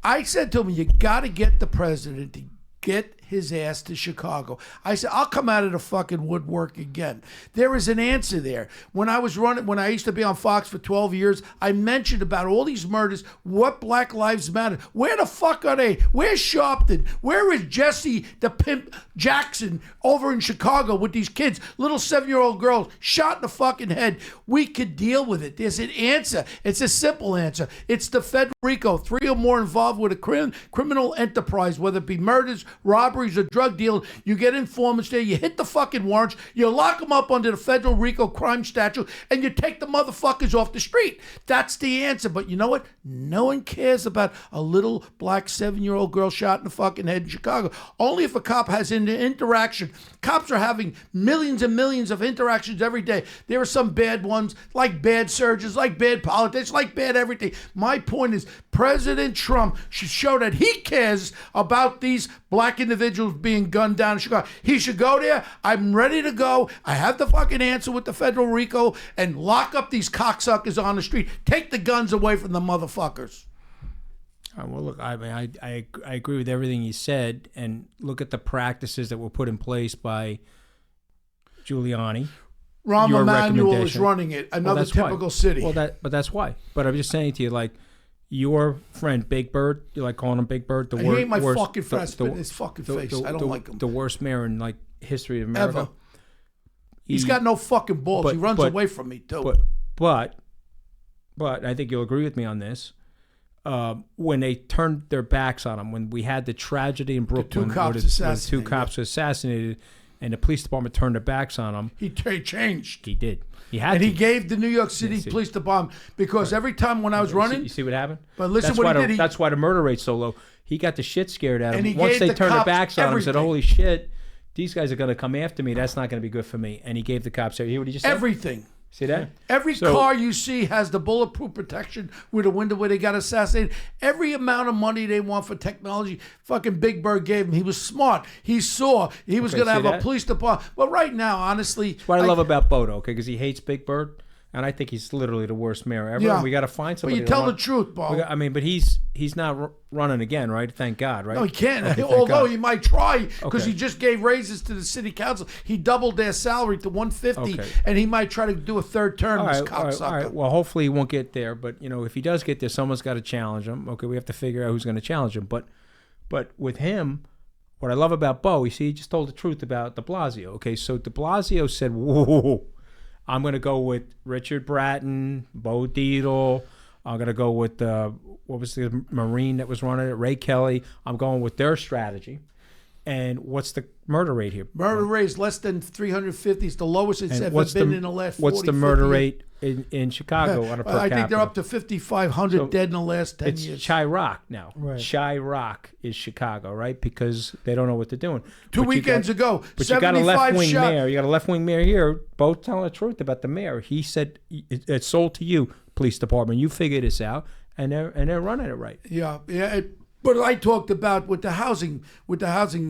[SPEAKER 8] I said to him, you got to get the president to get his ass to Chicago. I said, I'll come out of the fucking woodwork again. There is an answer there. When I used to be on Fox for 12 years, I mentioned about all these murders, what Black Lives Matter. Where the fuck are they? Where's Sharpton? Where is Jesse the Pimp Jackson over in Chicago with these kids, little 7-year-old girls shot in the fucking head? We could deal with it. There's an answer. It's a simple answer. It's the Federico, 3 or more involved with a criminal enterprise, whether it be murders, robberies, or drug deal. You get informants there, you hit the fucking warrants, you lock them up under the federal RICO crime statute, and you take the motherfuckers off the street. That's the answer. But you know what? No one cares about a little black 7-year-old girl shot in the fucking head in Chicago. Only if a cop has an interaction. Cops are having millions and millions of interactions every day. There are some bad ones, like bad surgeons, like bad politics, like bad everything. My point is, President Trump should show that he cares about these black individuals being gunned down in Chicago. He should go there. I'm ready to go. I have the fucking answer with the federal RICO, and lock up these cocksuckers on the street. Take the guns away from the motherfuckers.
[SPEAKER 9] Well, look, I mean, I agree with everything you said, and look at the practices that were put in place by Giuliani.
[SPEAKER 8] Rahm Emanuel is running it. Another typical city.
[SPEAKER 9] But that's why. But I'm just saying to you, like, your friend Big Bird, you like calling him Big Bird?
[SPEAKER 8] He ain't my fucking friend. Spit in his fucking face. I don't like him.
[SPEAKER 9] The worst mayor in like history of America.
[SPEAKER 8] Ever. He's got no fucking balls. He runs away from me too.
[SPEAKER 9] But I think you'll agree with me on this. When they turned their backs on him, when we had the tragedy in Brooklyn, where the 2 cops were assassinated, and the police department turned their backs on him,
[SPEAKER 8] he changed.
[SPEAKER 9] He did.
[SPEAKER 8] He gave the New York City Police Department, because every time when I was running...
[SPEAKER 9] You see what happened?
[SPEAKER 8] But listen what he did.
[SPEAKER 9] That's why the murder rate's so low. He got the shit scared out of him.
[SPEAKER 8] And
[SPEAKER 9] once they turned their
[SPEAKER 8] cops
[SPEAKER 9] backs on him and said, holy shit, these guys are going to come after me. That's not going to be good for me. And he gave the cops... You hear what he just said?
[SPEAKER 8] Everything.
[SPEAKER 9] See that?
[SPEAKER 8] Every car you see has the bulletproof protection with a window where they got assassinated. Every amount of money they want for technology, fucking Big Bird gave him. He was smart. He saw he was going to have a police department. But right now, honestly...
[SPEAKER 9] That's what I love about Bodo, okay? Because he hates Big Bird. And I think he's literally the worst mayor ever. Yeah. And we got to find somebody.
[SPEAKER 8] But you tell the truth, Bo.
[SPEAKER 9] But he's not running again, right? Thank God, right?
[SPEAKER 8] No, he can't. Okay, although he might try, because he just gave raises to the city council. He doubled their salary to $150, and he might try to do a third term. All right.
[SPEAKER 9] Well, hopefully he won't get there. But if he does get there, someone's got to challenge him. Okay, we have to figure out who's going to challenge him. But with him, what I love about Bo, he just told the truth about De Blasio. Okay, so De Blasio said, "Whoa, I'm going to go with Richard Bratton, Bo Dietl, I'm going to go with, what was the Marine that was running it? Ray Kelly. I'm going with their strategy. And what's the murder rate here?
[SPEAKER 8] Murder rate is less than 350. It's the lowest it's ever been in the last 40,
[SPEAKER 9] What's the murder rate in Chicago on a per capita?
[SPEAKER 8] I think they're up to 5,500 dead in the last 10 years.
[SPEAKER 9] It's Chirac now.
[SPEAKER 10] Right.
[SPEAKER 9] Chirac is Chicago, right? Because they don't know what they're doing.
[SPEAKER 8] Two weekends ago,
[SPEAKER 9] but you got a left-wing mayor. You got a left-wing mayor here, both telling the truth about the mayor. He said, it's sold to you, police department. You figure this out, and they're running it right.
[SPEAKER 8] Yeah. But I talked about with the housing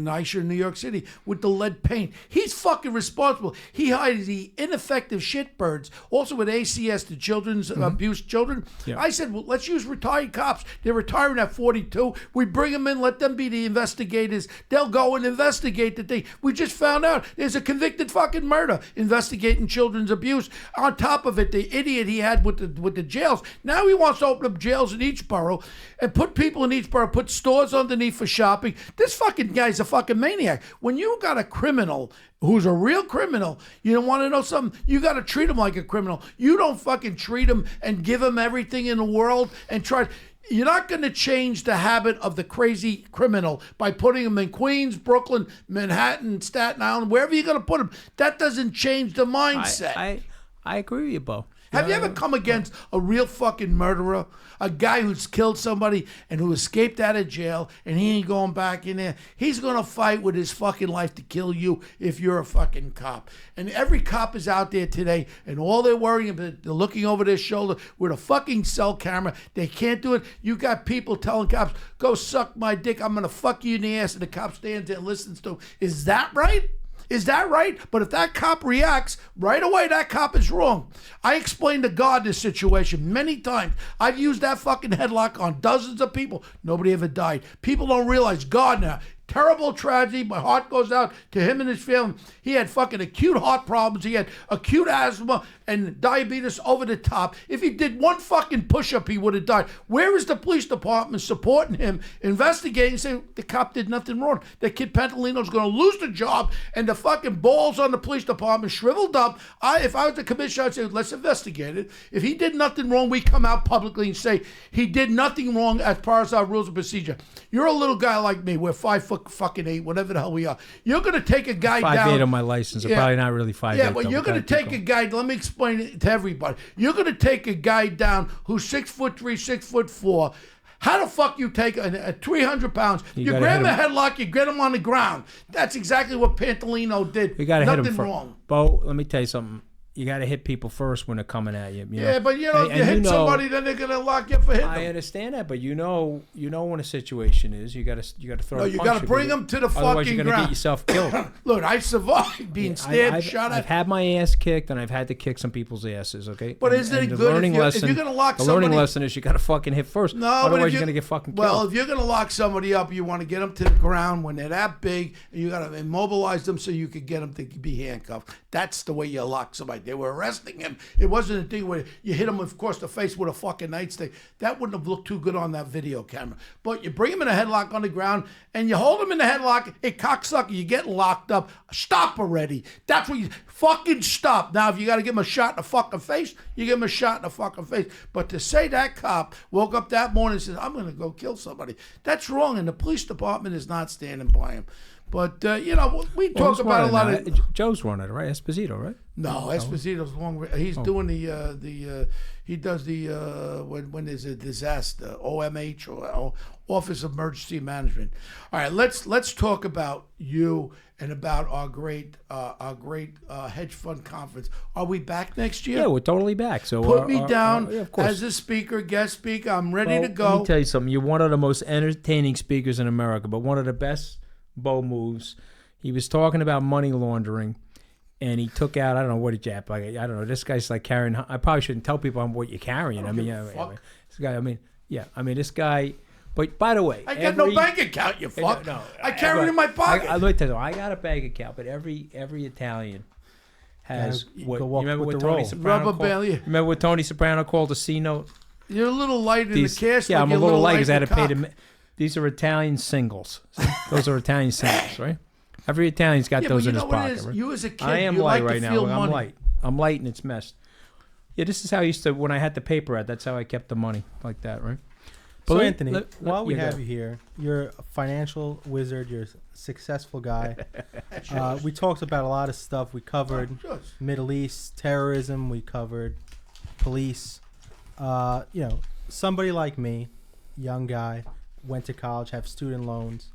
[SPEAKER 8] nicer in New York City, with the lead paint. He's fucking responsible. He hired the ineffective shitbirds. Also with ACS, the children's abuse children. Yeah. I said, well, let's use retired cops. They're retiring at 42. We bring them in, let them be the investigators. They'll go and investigate the thing. We just found out there's a convicted fucking murder investigating children's abuse. On top of it, the idiot he had with the jails. Now he wants to open up jails in each borough and put people in each borough, put stores underneath for shopping. This fucking guy's a fucking maniac. When you got a criminal who's a real criminal, you don't want to know something? You got to treat him like a criminal. You don't fucking treat him and give him everything in the world and try. You're not going to change the habit of the crazy criminal by putting him in Queens, Brooklyn, Manhattan, Staten Island, wherever you're going to put him. That doesn't change the mindset.
[SPEAKER 9] I agree with you, Bo.
[SPEAKER 8] Have you ever come against a real fucking murderer? A guy who's killed somebody and who escaped out of jail and he ain't going back in there. He's going to fight with his fucking life to kill you if you're a fucking cop. And every cop is out there today and all they're worrying about, they're looking over their shoulder with a fucking cell camera. They can't do it. You got people telling cops, go suck my dick. I'm going to fuck you in the ass. And the cop stands there and listens to him. Is that right? Is that right? But if that cop reacts, right away, that cop is wrong. I explained to God this situation many times. I've used that fucking headlock on dozens of people. Nobody ever died. People don't realize God now. Terrible tragedy. My heart goes out to him and his family. He had fucking acute heart problems. He had acute asthma and diabetes over the top. If he did one fucking push-up, he would have died. Where is the police department supporting him, investigating, saying the cop did nothing wrong? That kid Pantalino's going to lose the job, and the fucking balls on the police department shriveled up. If I was the commissioner, I'd say, let's investigate it. If he did nothing wrong, we come out publicly and say he did nothing wrong as far as our rules of procedure. You're a little guy like me. We're 5'8", whatever the hell we are. You're going to take a guy down.
[SPEAKER 9] 5'8" on my license. I'm probably not really 5'8".
[SPEAKER 8] Yeah, but you're going to take a guy. Let me explain it to everybody. You're going to take a guy down who's 6'3", 6'4". How the fuck you take a 300 pounds? You grab him a headlock, you get him on the ground. That's exactly what Pantalino did.
[SPEAKER 9] You got to hit him
[SPEAKER 8] Nothing
[SPEAKER 9] first.
[SPEAKER 8] wrong.
[SPEAKER 9] Bo, let me tell you something. You got to hit people first when they're coming at you.
[SPEAKER 8] Yeah, but if you hit somebody, then they're gonna lock you for hitting them.
[SPEAKER 9] I understand that, but you know when a situation is, you got to throw.
[SPEAKER 8] No, you got to bring them to the fucking ground.
[SPEAKER 9] Otherwise, you're gonna get yourself killed.
[SPEAKER 8] Look, I survived being stabbed, shot at.
[SPEAKER 9] I've had my ass kicked, and I've had to kick some people's asses. Okay,
[SPEAKER 8] but isn't it good if you're gonna lock somebody?
[SPEAKER 9] The learning lesson is you got to fucking hit first.
[SPEAKER 8] No,
[SPEAKER 9] otherwise you're gonna get fucking killed.
[SPEAKER 8] Well, if you're gonna lock somebody up, you want to get them to the ground when they're that big, and you got to immobilize them so you could get them to be handcuffed. That's the way you lock somebody. They were arresting him. It wasn't a thing where you hit him across the face with a fucking nightstick. That wouldn't have looked too good on that video camera. But you bring him in a headlock on the ground and you hold him in the headlock. Hey, cocksucker, you get locked up. Stop already. That's what you fucking stop. Now, if you got to give him a shot in the fucking face, you give him a shot in the fucking face. But to say that cop woke up that morning and says, I'm going to go kill somebody, that's wrong. And the police department is not standing by him. But, we talk about a lot of...
[SPEAKER 9] Joe's running it, right? Esposito, right?
[SPEAKER 8] No, Esposito's long. He's doing he does when there's a disaster, OMH or Office of Emergency Management. All right, let's talk about you and about our great hedge fund conference. Are we back next year?
[SPEAKER 9] Yeah, we're totally back. So
[SPEAKER 8] put me down as a speaker, guest speaker. I'm ready to go.
[SPEAKER 9] Let me tell you something. You're one of the most entertaining speakers in America, but one of the best Bo moves. He was talking about money laundering, and he took out, I don't know what he jabbed. Like, I don't know. This guy's like carrying. I probably shouldn't tell people what you're carrying. This guy. But by the way,
[SPEAKER 8] I got no bank account. You fuck. No, I carry it in my pocket.
[SPEAKER 9] Let me tell you, I got a bank account, but every Italian has what. You remember what Tony Soprano called? Remember what Tony Soprano called a C note?
[SPEAKER 8] You're a little light in the cash.
[SPEAKER 9] Yeah, I'm a little light because I had to pay them. These are Italian singles. Those are Italian singles, right? Every Italian's got those in his pocket. Right?
[SPEAKER 8] You as a kid,
[SPEAKER 9] I am
[SPEAKER 8] you
[SPEAKER 9] light
[SPEAKER 8] like
[SPEAKER 9] right
[SPEAKER 8] to
[SPEAKER 9] now.
[SPEAKER 8] feel
[SPEAKER 9] I'm
[SPEAKER 8] money.
[SPEAKER 9] light. I'm light and it's messed. Yeah, this is how I used to, when I had the paper ad, that's how I kept the money, like that, right?
[SPEAKER 10] So,
[SPEAKER 9] But
[SPEAKER 10] Anthony, while we
[SPEAKER 9] yeah,
[SPEAKER 10] have you here, you're a financial wizard. You're a successful guy. We talked about a lot of stuff. We covered Middle East terrorism. We covered police. Somebody like me, young guy, went to college, have student loans.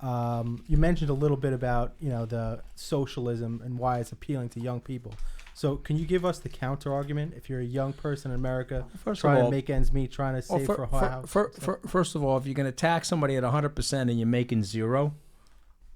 [SPEAKER 10] You mentioned a little bit about, the socialism and why it's appealing to young people. So can you give us the counter argument if you're a young person in America trying to make ends meet, trying to save for a house?
[SPEAKER 9] First of all, if you're going to tax somebody at 100% and you're making zero,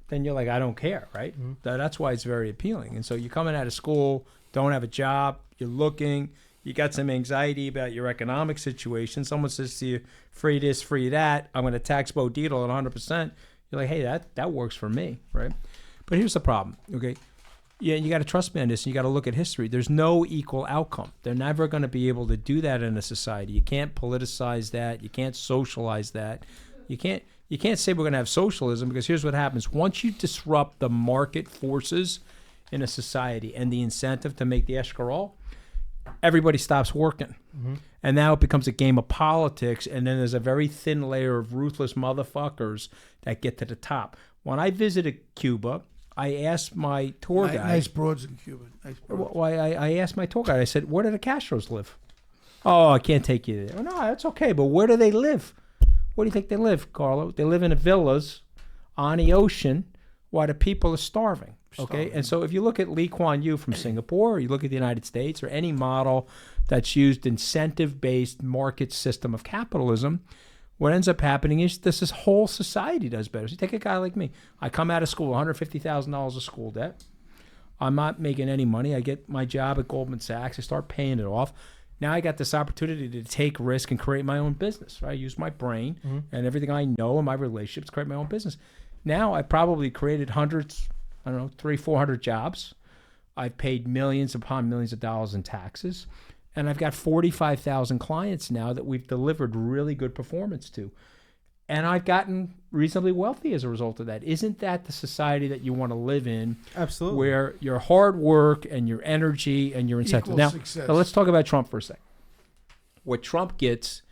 [SPEAKER 9] then you're like, I don't care, right? Mm-hmm. That's why it's very appealing. And so you're coming out of school, don't have a job, you're looking, you got some anxiety about your economic situation. Someone says to you, free this, free that, I'm going to tax Bo Dietl at 100%. You're like, hey, that works for me, right? But here's the problem, okay? Yeah, you got to trust me on this, and you got to look at history. There's no equal outcome. They're never going to be able to do that in a society. You can't politicize that. You can't socialize that. You can't say we're going to have socialism, because here's what happens. Once you disrupt the market forces in a society and the incentive to make the escarole, everybody stops working. Mm-hmm. And now it becomes a game of politics, and then there's a very thin layer of ruthless motherfuckers that get to the top. When I visited Cuba, I asked my tour guide.
[SPEAKER 8] Nice broads in Cuba. Nice broads.
[SPEAKER 9] Well, I asked my tour guide. I said, "Where do the Castros live?" "Oh, I can't take you there." "Oh, no, that's okay. But where do they live?" "Where do you think they live, Carlo?" "They live in villas on the ocean while the people are starving." Okay, and so if you look at Lee Kuan Yew from Singapore, or you look at the United States, or any model that's used incentive-based market system of capitalism, what ends up happening is this whole society does better. So you take a guy like me. I come out of school, $150,000 of school debt. I'm not making any money. I get my job at Goldman Sachs. I start paying it off. Now I got this opportunity to take risk and create my own business. Right? I use my brain and everything I know and my relationships to create my own business. Now I probably created hundreds, 300-400 jobs. I've paid millions upon millions of dollars in taxes. And I've got 45,000 clients now that we've delivered really good performance to. And I've gotten reasonably wealthy as a result of that. Isn't that the society that you want to live in?
[SPEAKER 10] Absolutely.
[SPEAKER 9] Where your hard work and your energy and your incentive. Now let's talk about Trump for a second. What Trump gets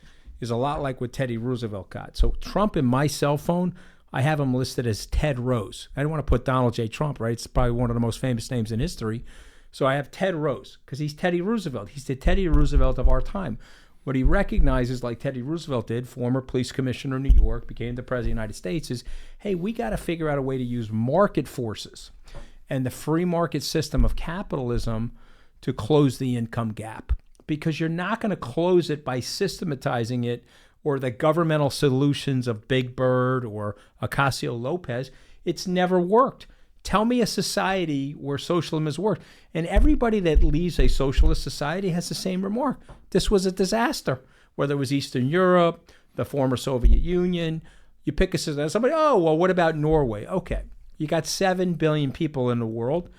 [SPEAKER 9] is a lot like what Teddy Roosevelt got. So Trump, in my cell phone, I have him listed as Ted Rose. I don't want to put Donald J. Trump, right? It's probably one of the most famous names in history. So I have Ted Rose because he's Teddy Roosevelt. He's the Teddy Roosevelt of our time. What he recognizes, like Teddy Roosevelt did, former police commissioner in New York, became the president of the United States, is, hey, we got to figure out a way to use market forces and the free market system of capitalism to close the income gap. Because you're not going to close it by systematizing it or the governmental solutions of Big Bird or Ocasio-Lopez. It's never worked. Tell me a society where socialism has worked. And everybody that leaves a socialist society has the same remark. This was a disaster. Whether it was Eastern Europe, the former Soviet Union, you pick a society. Somebody, oh, well, what about Norway? Okay, you got 7 billion people in the world.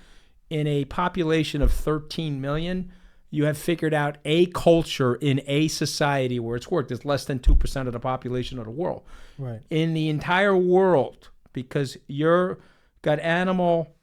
[SPEAKER 9] In a population of 13 million, you have figured out a culture in a society where it's worked. It's less than 2% of the population of the world.
[SPEAKER 10] Right.
[SPEAKER 9] In the entire world, because you're got animal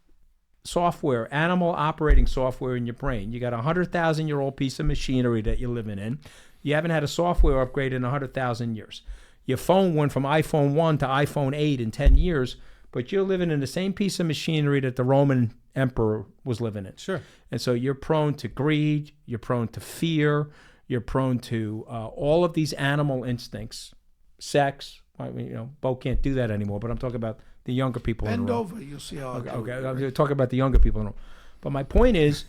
[SPEAKER 9] software, animal operating software in your brain. You got a 100,000-year-old piece of machinery that you're living in. You haven't had a software upgrade in 100,000 years. Your phone went from iPhone 1 to iPhone 8 in 10 years, but you're living in the same piece of machinery that the Roman emperor was living in.
[SPEAKER 10] Sure.
[SPEAKER 9] And so you're prone to greed, you're prone to fear, you're prone to all of these animal instincts, sex. I mean, Bo can't do that anymore, but I'm talking about the younger people in the room.
[SPEAKER 8] Bend over, you'll see how
[SPEAKER 9] okay. I'm talking about the younger people in the room. But my point is,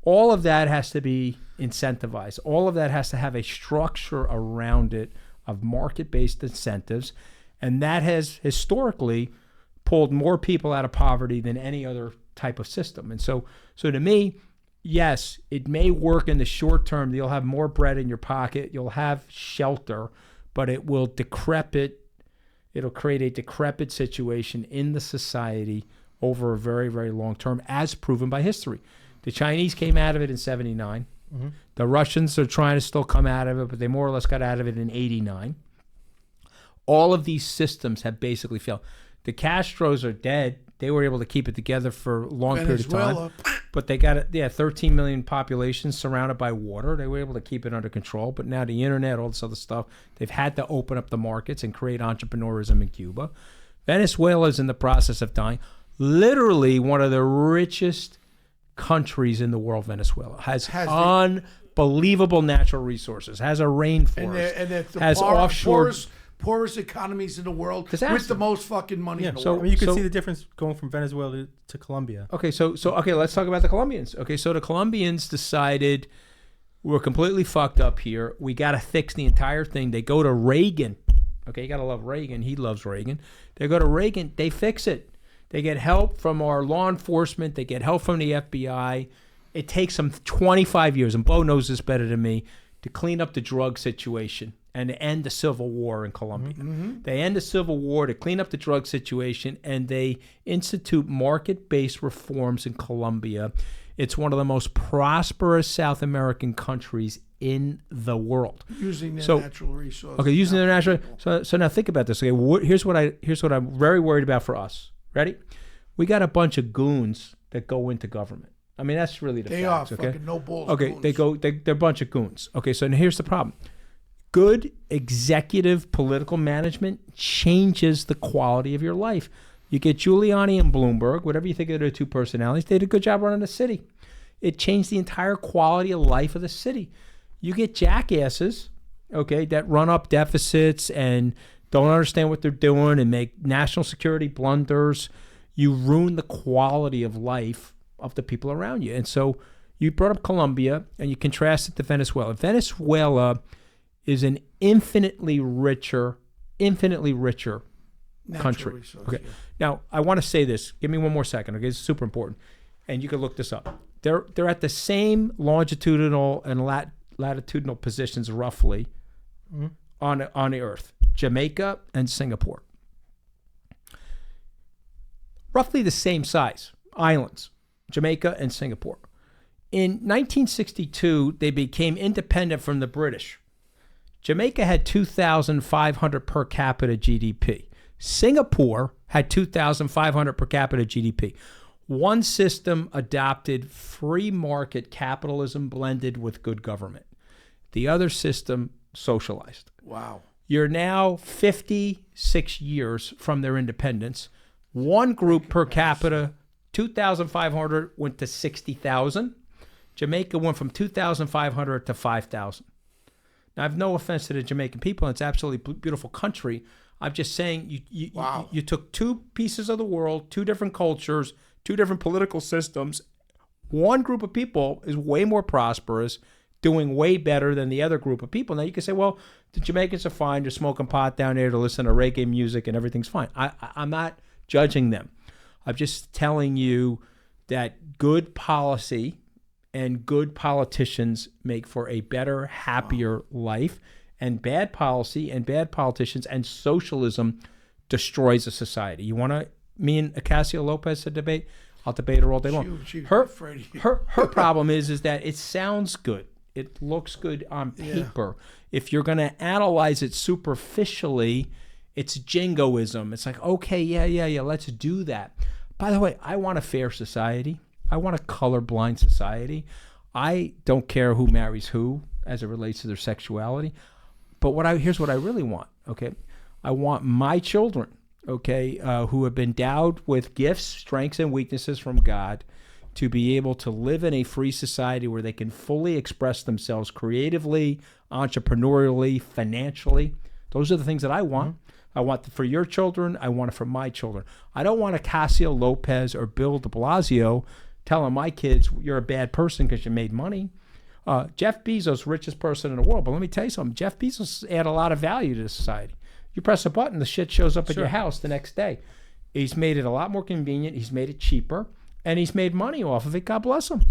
[SPEAKER 9] all of that has to be incentivized. All of that has to have a structure around it of market-based incentives, and that has historically pulled more people out of poverty than any other type of system. And so to me, yes, it may work in the short term. You'll have more bread in your pocket. You'll have shelter, but it will decrepit. It'll create a decrepit situation in the society over a very, very long term, as proven by history. The Chinese came out of it in 79. Mm-hmm. The Russians are trying to still come out of it, but they more or less got out of it in 89. All of these systems have basically failed. The Castros are dead. They were able to keep it together for a long period of
[SPEAKER 8] Venezuela.
[SPEAKER 9] time. But they got it, 13 million population surrounded by water. They were able to keep it under control. But now the internet, all this other stuff, they've had to open up the markets and create entrepreneurism in Cuba. Venezuela is in the process of dying. Literally one of the richest countries in the world, Venezuela. Has unbelievable natural resources, has a rainforest,
[SPEAKER 8] and it's the
[SPEAKER 9] has offshore...
[SPEAKER 8] poorest economies in the world
[SPEAKER 9] Disaster.
[SPEAKER 8] with the most fucking money in the
[SPEAKER 10] So
[SPEAKER 8] world.
[SPEAKER 10] I mean, you can see the difference going from Venezuela to Colombia.
[SPEAKER 9] Okay, so let's talk about the Colombians. Okay, so the Colombians decided we're completely fucked up here. We got to fix the entire thing. They go to Reagan. Okay, you got to love Reagan. He loves Reagan. They go to Reagan. They fix it. They get help from our law enforcement. They get help from the FBI. It takes them 25 years, and Bo knows this better than me, to clean up the drug situation and to end the civil war in Colombia. Mm-hmm. They end the civil war to clean up the drug situation, and they institute market-based reforms in Colombia. It's one of the most prosperous South American countries in the world.
[SPEAKER 8] Using their natural resources.
[SPEAKER 9] Okay, using their natural. So now think about this. Okay, here's what I'm very worried about for us. Ready? We got a bunch of goons that go into government. I mean, that's really the facts.
[SPEAKER 8] They are fucking no balls.
[SPEAKER 9] Okay,
[SPEAKER 8] goons.
[SPEAKER 9] They're a bunch of goons. Okay, so now here's the problem. Good executive political management changes the quality of your life. You get Giuliani and Bloomberg, whatever you think of their two personalities, they did a good job running the city. It changed the entire quality of life of the city. You get jackasses, okay, that run up deficits and don't understand what they're doing and make national security blunders. You ruin the quality of life of the people around you. And so you brought up Colombia and you contrast it to Venezuela. Venezuela is an infinitely richer country. Okay.
[SPEAKER 8] Yeah.
[SPEAKER 9] Now, I want to say this. Give me one more second, okay? It's super important. And you can look this up. They're at the same longitudinal and latitudinal positions roughly on the earth. Jamaica and Singapore. Roughly the same size islands, Jamaica and Singapore. In 1962, they became independent from the British. Jamaica had 2,500 per capita GDP. Singapore had 2,500 per capita GDP. One system adopted free market capitalism blended with good government. The other system socialized.
[SPEAKER 8] Wow.
[SPEAKER 9] You're now 56 years from their independence. One group per capita, 2,500 went to 60,000. Jamaica went from 2,500 to 5,000. Now, I have no offense to the Jamaican people. It's absolutely beautiful country. I'm just saying you took two pieces of the world, two different cultures, two different political systems. One group of people is way more prosperous, doing way better than the other group of people. Now, you can say, well, the Jamaicans are fine. They're smoking pot down there to listen to reggae music and everything's fine. I'm not judging them. I'm just telling you that good policy and good politicians make for a better, happier life, and bad policy and bad politicians and socialism destroys a society. You want me and Acacio Lopez to debate? I'll debate her all day long. Her problem is that it sounds good. It looks good on paper. Yeah. If you're going to analyze it superficially, it's jingoism. It's like, okay, yeah, let's do that. By the way, I want a fair society. I want a colorblind society. I don't care who marries who as it relates to their sexuality. But here's what I really want, okay? I want my children, okay, who have been endowed with gifts, strengths, and weaknesses from God to be able to live in a free society where they can fully express themselves creatively, entrepreneurially, financially. Those are the things that I want. I want it for your children. I want it for my children. I don't want Acacio Lopez or Bill de Blasio telling my kids, you're a bad person because you made money. Jeff Bezos, richest person in the world. But let me tell you something. Jeff Bezos add a lot of value to society. You press a button, the shit shows up at your house the next day. He's made it a lot more convenient. He's made it cheaper. And he's made money off of it. God bless him.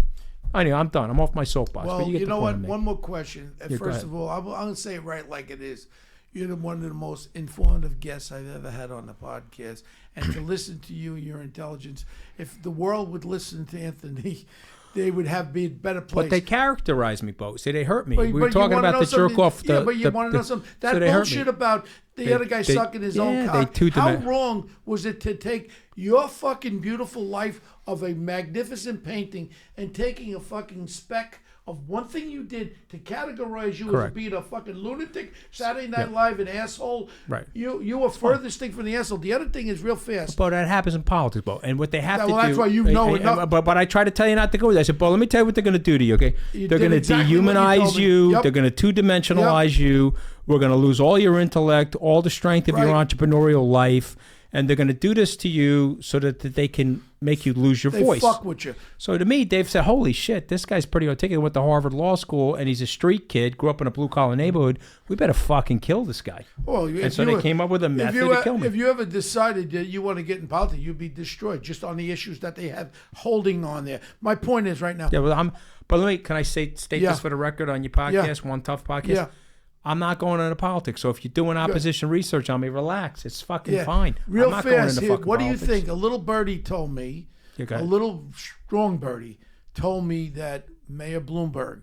[SPEAKER 9] Anyway, I'm done. I'm off my soapbox.
[SPEAKER 8] Well,
[SPEAKER 9] but you
[SPEAKER 8] know what? One more question.
[SPEAKER 9] Yeah,
[SPEAKER 8] first of all, I'm going to say it right like it is. You're one of the most informative guests I've ever had on the podcast. And to listen to you, your intelligence, if the world would listen to Anthony, they would be a better place.
[SPEAKER 9] But they characterized me, Bo. See, they hurt me.
[SPEAKER 8] But
[SPEAKER 9] we were talking about the jerk off.
[SPEAKER 8] Yeah, but you want to know something? That bullshit about the other guy sucking his own cock. How wrong was it to take your fucking beautiful life of a magnificent painting and taking a fucking speck of one thing you did to categorize you as being a fucking lunatic, Saturday Night Live, an asshole.
[SPEAKER 9] Right.
[SPEAKER 8] You were furthest thing from the asshole. The other thing is real fast.
[SPEAKER 9] But that happens in politics, Bo. And what they have to do.
[SPEAKER 8] Well, that's why you know enough.
[SPEAKER 9] But I try to tell you not to go with that. I said, Bo, let me tell you what they're going to do to you, okay? They're going to dehumanize you. Yep. They're going to two-dimensionalize you. We're going to lose all your intellect, all the strength of your entrepreneurial life. And they're going to do this to you so that they can make you lose your voice.
[SPEAKER 8] They fuck with you.
[SPEAKER 9] So to me, Dave said, holy shit, this guy's pretty articulate. Went to Harvard Law School, and he's a street kid, grew up in a blue-collar neighborhood. We better fucking kill this guy.
[SPEAKER 8] Well,
[SPEAKER 9] and so they came up with a method to kill me.
[SPEAKER 8] If you ever decided that you want to get in politics, you'd be destroyed just on the issues that they have holding on there. My point is right now.
[SPEAKER 9] Yeah, well, can I state this for the record on your podcast, One Tough Podcast? Yeah. I'm not going into politics. So if you're doing opposition research on me, relax. It's fucking fine.
[SPEAKER 8] Real
[SPEAKER 9] I'm not
[SPEAKER 8] fast
[SPEAKER 9] going into
[SPEAKER 8] here.
[SPEAKER 9] fucking
[SPEAKER 8] What
[SPEAKER 9] politics.
[SPEAKER 8] do you think? A little birdie told me, a little strong birdie told me that Mayor Bloomberg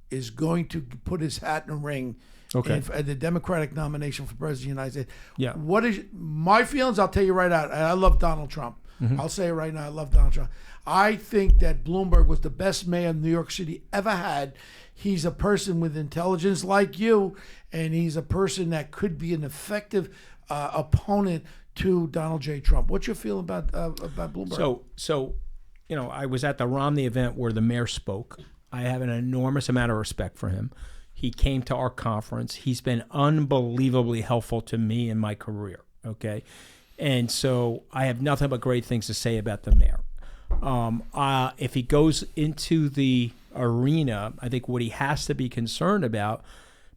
[SPEAKER 8] is going to put his hat in a ring at the Democratic nomination for President of the United States.
[SPEAKER 9] Yeah.
[SPEAKER 8] What is my feelings? I'll tell you right out. I love Donald Trump. I'll say it right now. I love Donald Trump. I think that Bloomberg was the best mayor New York City ever had. He's a person with intelligence like you, and he's a person that could be an effective opponent to Donald J. Trump. What's your feeling about Bloomberg?
[SPEAKER 9] So, I was at the Romney event where the mayor spoke. I have an enormous amount of respect for him. He came to our conference. He's been unbelievably helpful to me in my career, okay? And so I have nothing but great things to say about the mayor. If he goes into the arena, I think what he has to be concerned about,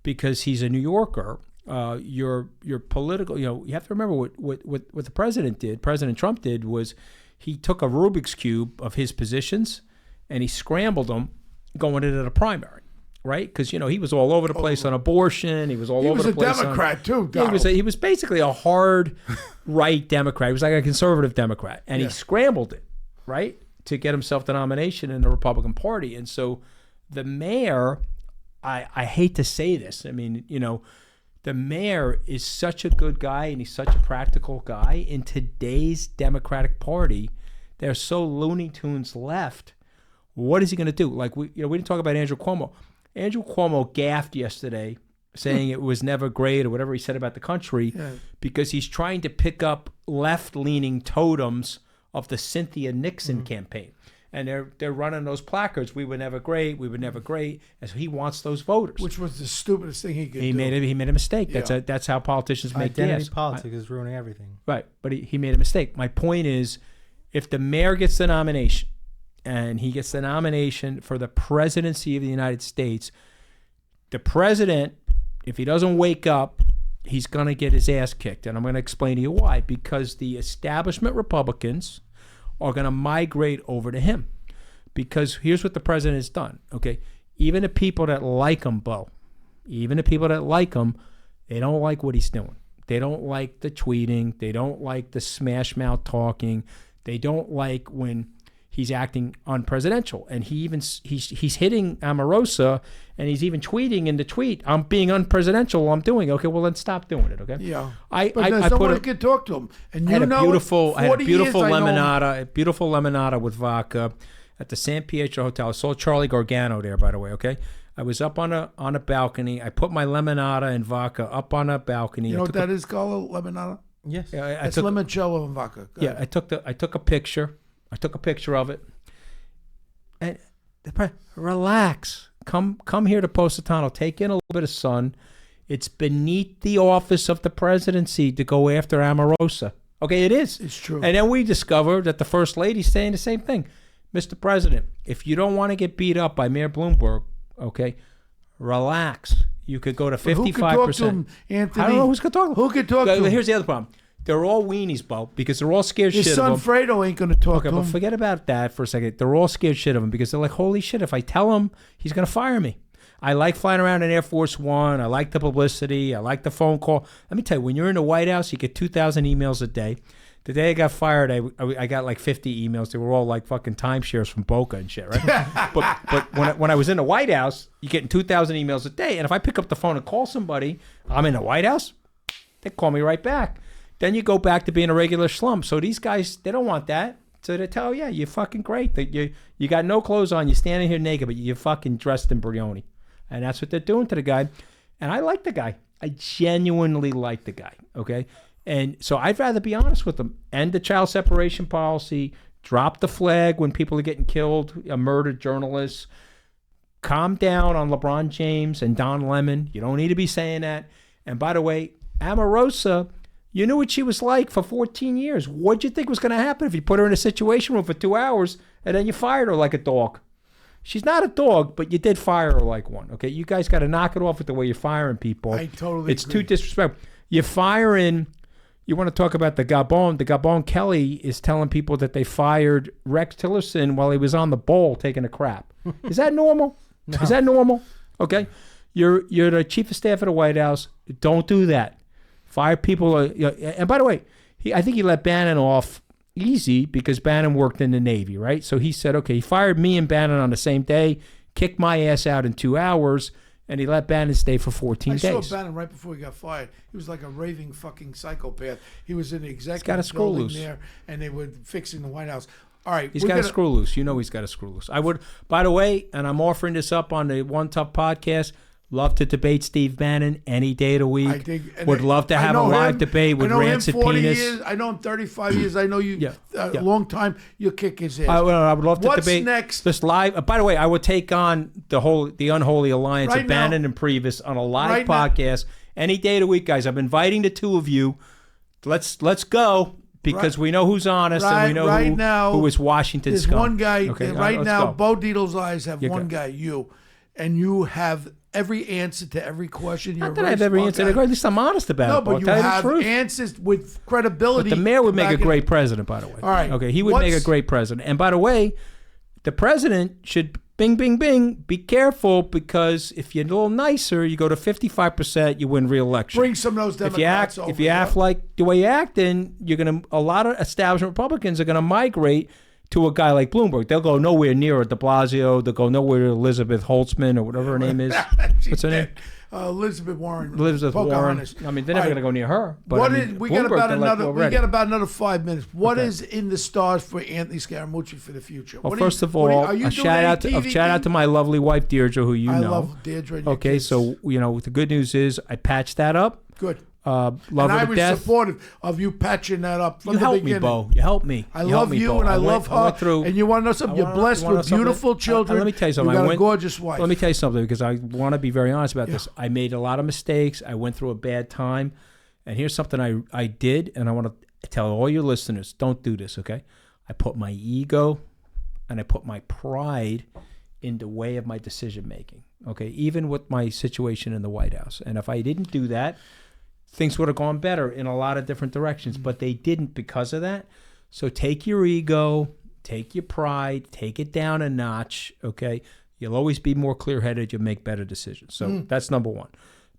[SPEAKER 9] because he's a New Yorker, your political, you have to remember what the President Trump did was he took a Rubik's Cube of his positions and he scrambled them going into the primary. Right, because he was all over the place on abortion. He was all over the place.
[SPEAKER 8] He was a Democrat too.
[SPEAKER 9] He was basically a hard right Democrat. He was like a conservative Democrat, and he scrambled it, right, to get himself the nomination in the Republican Party. And so, the mayor, I hate to say this, I mean, the mayor is such a good guy and he's such a practical guy. In today's Democratic Party, they're so Looney Tunes left. What is he going to do? Like we didn't talk about Andrew Cuomo. Andrew Cuomo gaffed yesterday saying it was never great or whatever he said about the country because he's trying to pick up left-leaning totems of the Cynthia Nixon campaign. And they're running those placards, we were never great, we were never great. And so he wants those voters.
[SPEAKER 8] Which was the stupidest thing he could do.
[SPEAKER 9] He made a mistake. That's how politicians make
[SPEAKER 10] Identity politics is ruining everything.
[SPEAKER 9] Right, but he made a mistake. My point is, if the mayor gets the nomination, and he gets the nomination for the presidency of the United States, the president, if he doesn't wake up, he's going to get his ass kicked. And I'm going to explain to you why. Because the establishment Republicans are going to migrate over to him. Because here's what the president has done, okay? Even the people that like him, Bo, even the people that like him, they don't like what he's doing. They don't like the tweeting. They don't like the smash mouth talking. They don't like when he's acting unpresidential, and he's hitting Omarosa, and he's even tweeting in the tweet, "I'm being unpresidential while I'm doing it." Okay, well then stop doing it. Okay.
[SPEAKER 8] Yeah.
[SPEAKER 9] I
[SPEAKER 8] someone could talk to him, and
[SPEAKER 9] I had a beautiful lemonada with vodka at the San Pietro Hotel. I saw Charlie Gargano there, by the way. Okay. I was up on a balcony. I put my lemonada and vodka up on a balcony.
[SPEAKER 8] You know what that is called, lemonada?
[SPEAKER 10] Yes.
[SPEAKER 8] Yeah, it's limoncello and vodka.
[SPEAKER 9] I took a picture. I took a picture of it. And relax. Come here to Positano. Take in a little bit of sun. It's beneath the office of the presidency to go after Omarosa. Okay, it is.
[SPEAKER 8] It's true.
[SPEAKER 9] And then we discovered that the first lady's saying the same thing. Mr. President, if you don't want to get beat up by Mayor Bloomberg, okay, relax. You could go to 55%.
[SPEAKER 8] Who could talk to him, Anthony?
[SPEAKER 9] I don't know who's going to talk to him.
[SPEAKER 8] Who could talk to him?
[SPEAKER 9] Here's the other problem. They're all weenies, Bo, because they're all scared
[SPEAKER 8] His
[SPEAKER 9] shit of him.
[SPEAKER 8] His son Fredo ain't going to talk to him.
[SPEAKER 9] Okay, but forget about that for a second. They're all scared shit of him because they're like, holy shit, if I tell him, he's going to fire me. I like flying around in Air Force One. I like the publicity. I like the phone call. Let me tell you, when you're in the White House, you get 2,000 emails a day. The day I got fired, I got like 50 emails. They were all like fucking timeshares from Boca and shit, right? but when I was in the White House, you're getting 2,000 emails a day. And if I pick up the phone and call somebody, I'm in the White House, they call me right back. Then you go back to being a regular slum. So these guys, they don't want that. So they tell you, you're fucking great. That you got no clothes on. You're standing here naked, but you're fucking dressed in Brioni. And that's what they're doing to the guy. And I like the guy. I genuinely like the guy, okay? And so I'd rather be honest with them. End the child separation policy. Drop the flag when people are getting killed, murdered journalists. Calm down on LeBron James and Don Lemon. You don't need to be saying that. And by the way, Omarosa, you knew what she was like for 14 years. What'd you think was going to happen if you put her in a situation room for 2 hours and then you fired her like a dog? She's not a dog, but you did fire her like one, okay? You guys got to knock it off with the way you're firing people.
[SPEAKER 8] I totally
[SPEAKER 9] It's
[SPEAKER 8] agree.
[SPEAKER 9] too disrespectful. You're firing... You want to talk about the Gabon? The Gabon Kelly is telling people that they fired Rex Tillerson while he was on the bowl taking a crap. Is that normal? No. Is that normal? Okay. You're the chief of staff at the White House. Don't do that. Fire people. And by the way, I think he let Bannon off easy because Bannon worked in the Navy, right? So he said, okay, he fired me and Bannon on the same day, kicked my ass out in 2 hours, and he let Bannon stay for 14 days.
[SPEAKER 8] I saw Bannon right before he got fired. He was like a raving fucking psychopath. He was in the executive
[SPEAKER 9] got a screw
[SPEAKER 8] building
[SPEAKER 9] loose
[SPEAKER 8] there, and they were fixing the White House. All right.
[SPEAKER 9] He's got a screw loose. You know he's got a screw loose. I would, by the way, and I'm offering this up on the One Tough podcast, love to debate Steve Bannon any day of the week. Would love to have a live debate with Rancid Penis.
[SPEAKER 8] Years. I know him 35 years. I know you a long time. You'll kick his ass.
[SPEAKER 9] I would love to debate.
[SPEAKER 8] What's next?
[SPEAKER 9] This live. By the way, I would take on the unholy alliance of Bannon and Priebus on a live podcast any day of the week, guys. I'm inviting the two of you. Let's go. Because we know who's honest and we know who is Washington scum.
[SPEAKER 8] There's one guy
[SPEAKER 9] okay,
[SPEAKER 8] now. Bo Dietl's eyes have one guy, you, and you have every answer to every question.
[SPEAKER 9] Not that I have every answer. At least I'm honest about it.
[SPEAKER 8] No, but you have answers with credibility.
[SPEAKER 9] But the mayor would make a great president, by the way.
[SPEAKER 8] All right.
[SPEAKER 9] Okay, he would make a great president. And by the way, the president should bing, bing, bing. Be careful because if you're a little nicer, you go to 55%, you win re-election.
[SPEAKER 8] Bring some of those Democrats over.
[SPEAKER 9] If you act like the way you act, then a lot of establishment Republicans are going to migrate to a guy like Bloomberg. They'll go nowhere near De Blasio. They'll go nowhere to Elizabeth Holtzman or whatever her name is. What's her name?
[SPEAKER 8] Elizabeth Warren.
[SPEAKER 9] Elizabeth Warren. I mean, they're never going to go near her. But
[SPEAKER 8] we got about another 5 minutes. What is in the stars for Anthony Scaramucci for the future?
[SPEAKER 9] Well, first of all, a shout out to my lovely wife Deirdre, who you know. I
[SPEAKER 8] love Deirdre.
[SPEAKER 9] Okay, so the good news is I patched that up.
[SPEAKER 8] Good.
[SPEAKER 9] Love
[SPEAKER 8] and
[SPEAKER 9] her to
[SPEAKER 8] I was
[SPEAKER 9] death.
[SPEAKER 8] supportive of you patching that up from
[SPEAKER 9] you
[SPEAKER 8] the
[SPEAKER 9] helped
[SPEAKER 8] beginning.
[SPEAKER 9] Me, Bo. You helped me.
[SPEAKER 8] I love you, and I love her. And you want to know something? You're blessed with beautiful children.
[SPEAKER 9] Let me tell you something.
[SPEAKER 8] You got a gorgeous wife.
[SPEAKER 9] Let me tell you something because I want to be very honest about this. I made a lot of mistakes. I went through a bad time. And here's something I did, and I want to tell all your listeners, don't do this, okay? I put my ego and I put my pride in the way of my decision making, okay? Even with my situation in the White House. And if I didn't do that, things would have gone better in a lot of different directions, but they didn't because of that. So take your ego, take your pride, take it down a notch, okay? You'll always be more clear-headed. You'll make better decisions. So that's number one.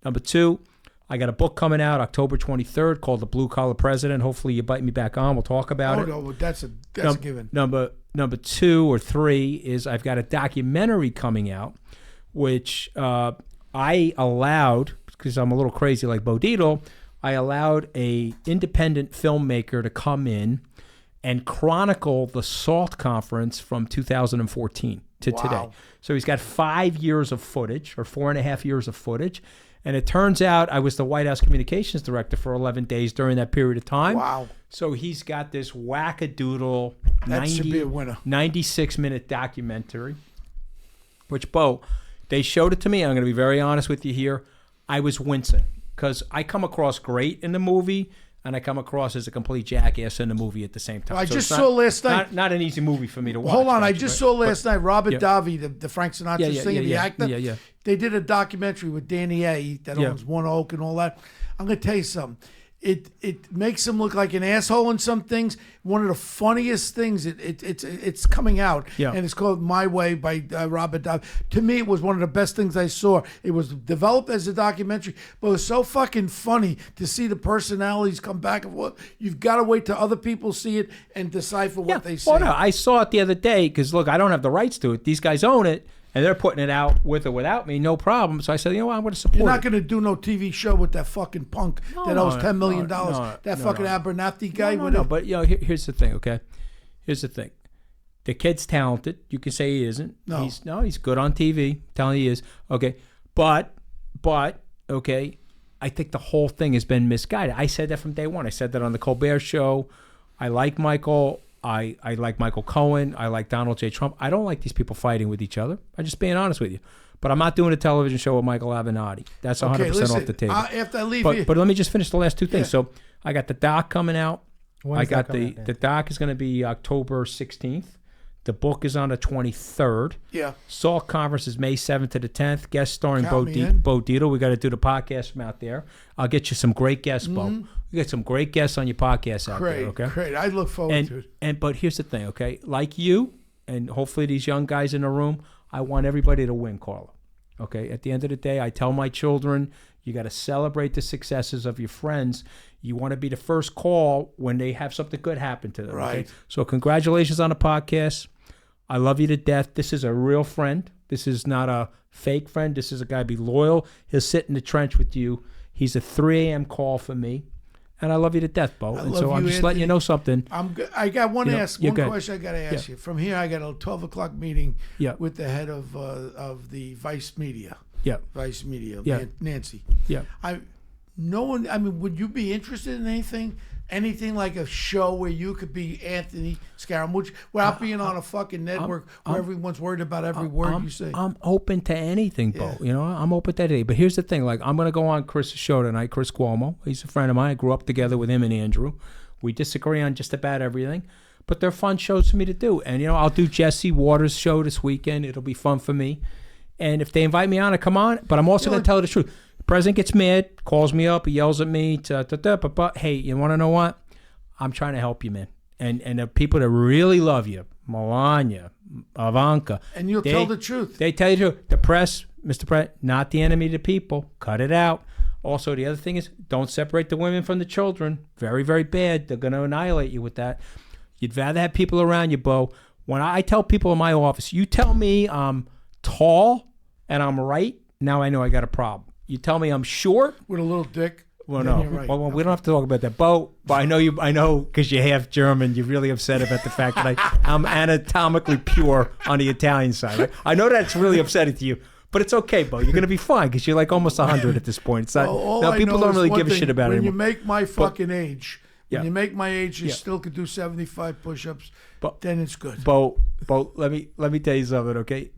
[SPEAKER 9] Number two, I got a book coming out October 23rd called The Blue Collar President. Hopefully you bite me back on. We'll talk about it.
[SPEAKER 8] No, that's a given.
[SPEAKER 9] Number 2 or 3 is I've got a documentary coming out, which I allowed, because I'm a little crazy like Bo Dietl, I allowed a independent filmmaker to come in and chronicle the SALT conference from 2014 to today. So he's got 5 years of footage, or 4.5 years of footage. And it turns out I was the White House communications director for 11 days during that period of time.
[SPEAKER 8] Wow.
[SPEAKER 9] So he's got this wackadoodle 96-minute documentary, which, Bo, they showed it to me. I'm going to be very honest with you here. I was wincing because I come across great in the movie and I come across as a complete jackass in the movie at the same time.
[SPEAKER 8] I just saw last night.
[SPEAKER 9] Not an easy movie for me to watch.
[SPEAKER 8] Hold on. I just saw last night Robert Davi, the Frank Sinatra singer, the actor.
[SPEAKER 9] Yeah.
[SPEAKER 8] They did a documentary with Danny A. that owns One Oak and all that. I'm going to tell you something. it makes him look like an asshole in some things. One of the funniest things, it's coming out, and it's called My Way by Robert Dodd. To me, it was one of the best things I saw. It was developed as a documentary, but it was so fucking funny to see the personalities come back and forth. You've got to wait till other people see it and decipher what they say.
[SPEAKER 9] Well, no, I saw it the other day because, look, I don't have the rights to it. These guys own it. And they're putting it out with or without me, no problem. So I said, you know what, I'm going to support it.
[SPEAKER 8] You're not going to do no TV show with that fucking punk that owes $10 million. That fucking Abernathy guy.
[SPEAKER 9] No, but here's the thing, okay? Here's the thing. The kid's talented. You can say he isn't.
[SPEAKER 8] No.
[SPEAKER 9] He's good on TV. I'm telling you he is. Okay. But, okay, I think the whole thing has been misguided. I said that from day one. I said that on the Colbert Show. I like Michael. I like Michael Cohen. I like Donald J. Trump. I don't like these people fighting with each other. I'm just being honest with you. But I'm not doing a television show with Michael Avenatti. That's 100% off the table.
[SPEAKER 8] After I leave you.
[SPEAKER 9] But let me just finish the last two things. So I got the doc coming out.
[SPEAKER 10] When's that coming
[SPEAKER 9] the doc is going to be October 16th. The book is on the 23rd.
[SPEAKER 8] Yeah.
[SPEAKER 9] Salt Conference is May 7th to the 10th. Guest starring Bo Dietl. We got to do the podcast from out there. I'll get you some great guests, Bo. You get some great guests on your podcast out there, okay?
[SPEAKER 8] Great. I look forward to it.
[SPEAKER 9] But here's the thing, okay? Like you, and hopefully these young guys in the room, I want everybody to win, Carla. Okay? At the end of the day, I tell my children, you got to celebrate the successes of your friends. You want to be the first call when they have something good happen to them.
[SPEAKER 8] Right.
[SPEAKER 9] Okay? So congratulations on the podcast. I love you to death. This is a real friend. This is not a fake friend. This is a guy be loyal. He'll sit in the trench with you. He's a 3 a.m. call for me. And I love you to death, Bo. And so I'm just letting you know something.
[SPEAKER 8] I got one question I got to ask you. From here, I got a 12 o'clock meeting with the head of the Vice Media.
[SPEAKER 9] Yeah.
[SPEAKER 8] Vice Media, Nancy.
[SPEAKER 9] Yeah.
[SPEAKER 8] Would you be interested in anything like a show where you could be Anthony Scaramucci without being on a fucking network where everyone's worried about every word you say?
[SPEAKER 9] I'm open to anything, Bo. You know, I'm open to anything. But here's the thing. Like, I'm going to go on Chris' show tonight, Chris Cuomo. He's a friend of mine. I grew up together with him and Andrew. We disagree on just about everything. But they're fun shows for me to do. And, you know, I'll do Jesse Waters' show this weekend. It'll be fun for me. And if they invite me on, I come on. But I'm also going to tell the truth. The president gets mad, calls me up, he yells at me. But hey, you want to know what? I'm trying to help you, man. And the people that really love you, Melania, Ivanka.
[SPEAKER 8] And you'll tell the truth.
[SPEAKER 9] They tell you the truth. The press, Mr. President, not the enemy of the people. Cut it out. Also, the other thing is, don't separate the women from the children. Very, very bad. They're going to annihilate you with that. You'd rather have people around you, Bo. When I tell people in my office, you tell me I'm tall and I'm right, now I know I got a problem. You tell me I'm short
[SPEAKER 8] with a little dick.
[SPEAKER 9] Well, no. Right. Well, we don't have to talk about that, Bo. But I know because you're half German, you're really upset about the fact that I'm anatomically pure on the Italian side. Right? I know that's really upsetting to you, but it's okay, Bo. You're gonna be fine because you're like almost 100 at this point. It's not, people don't really give a shit about it anymore.
[SPEAKER 8] When you make my fucking age, when you make my age, you still could do 75 push-ups. Then it's good.
[SPEAKER 9] Bo, let me tell you something, okay?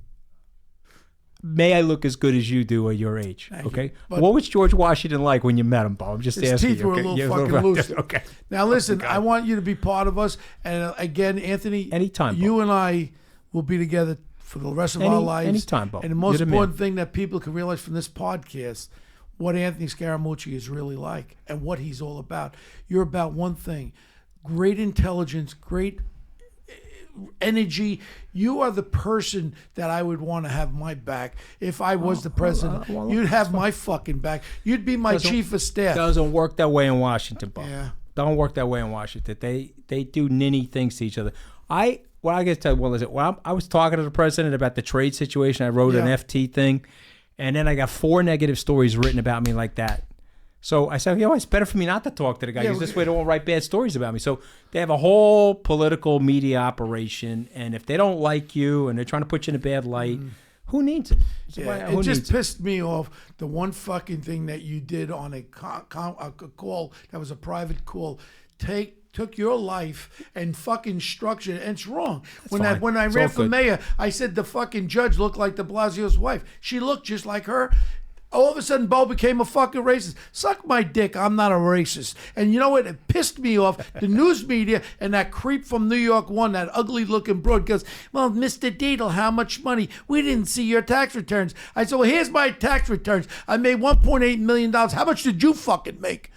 [SPEAKER 9] May I look as good as you do at your age, okay? What was George Washington like when you met him, Bo? I'm just asking you.
[SPEAKER 8] His teeth were a little fucking loose.
[SPEAKER 9] Okay.
[SPEAKER 8] Now, listen, I want you to be part of us. And again, Anthony,
[SPEAKER 9] anytime,
[SPEAKER 8] you and I will be together for the rest of our lives.
[SPEAKER 9] Anytime, Bo.
[SPEAKER 8] And the most important thing that people can realize from this podcast, what Anthony Scaramucci is really like and what he's all about. You're about one thing, great intelligence, great energy. You are the person that I would want to have my back if I was the president. You'd have my fucking back. You'd be my chief of staff.
[SPEAKER 9] Doesn't work that way in Washington, Bo.
[SPEAKER 8] Yeah.
[SPEAKER 9] Don't work that way in Washington. They do ninny things to each other. I got to tell you, I was talking to the president about the trade situation. I wrote an FT thing, and then I got 4 negative stories written about me like that. So I said, it's better for me not to talk to the guy because this way they won't write bad stories about me. So they have a whole political media operation, and if they don't like you and they're trying to put you in a bad light, who needs it?
[SPEAKER 8] It just pissed me off, the one fucking thing that you did on a call that was a private call. Took your life and fucking structured it, and it's wrong. When I ran for mayor, I said the fucking judge looked like de Blasio's wife. She looked just like her. All of a sudden, Bo became a fucking racist. Suck my dick. I'm not a racist. And you know what? It pissed me off. The news media and that creep from New York One, that ugly-looking broad, goes, well, Mr. Dietl, how much money? We didn't see your tax returns. I said, well, here's my tax returns. I made $1.8 million. How much did you fucking make?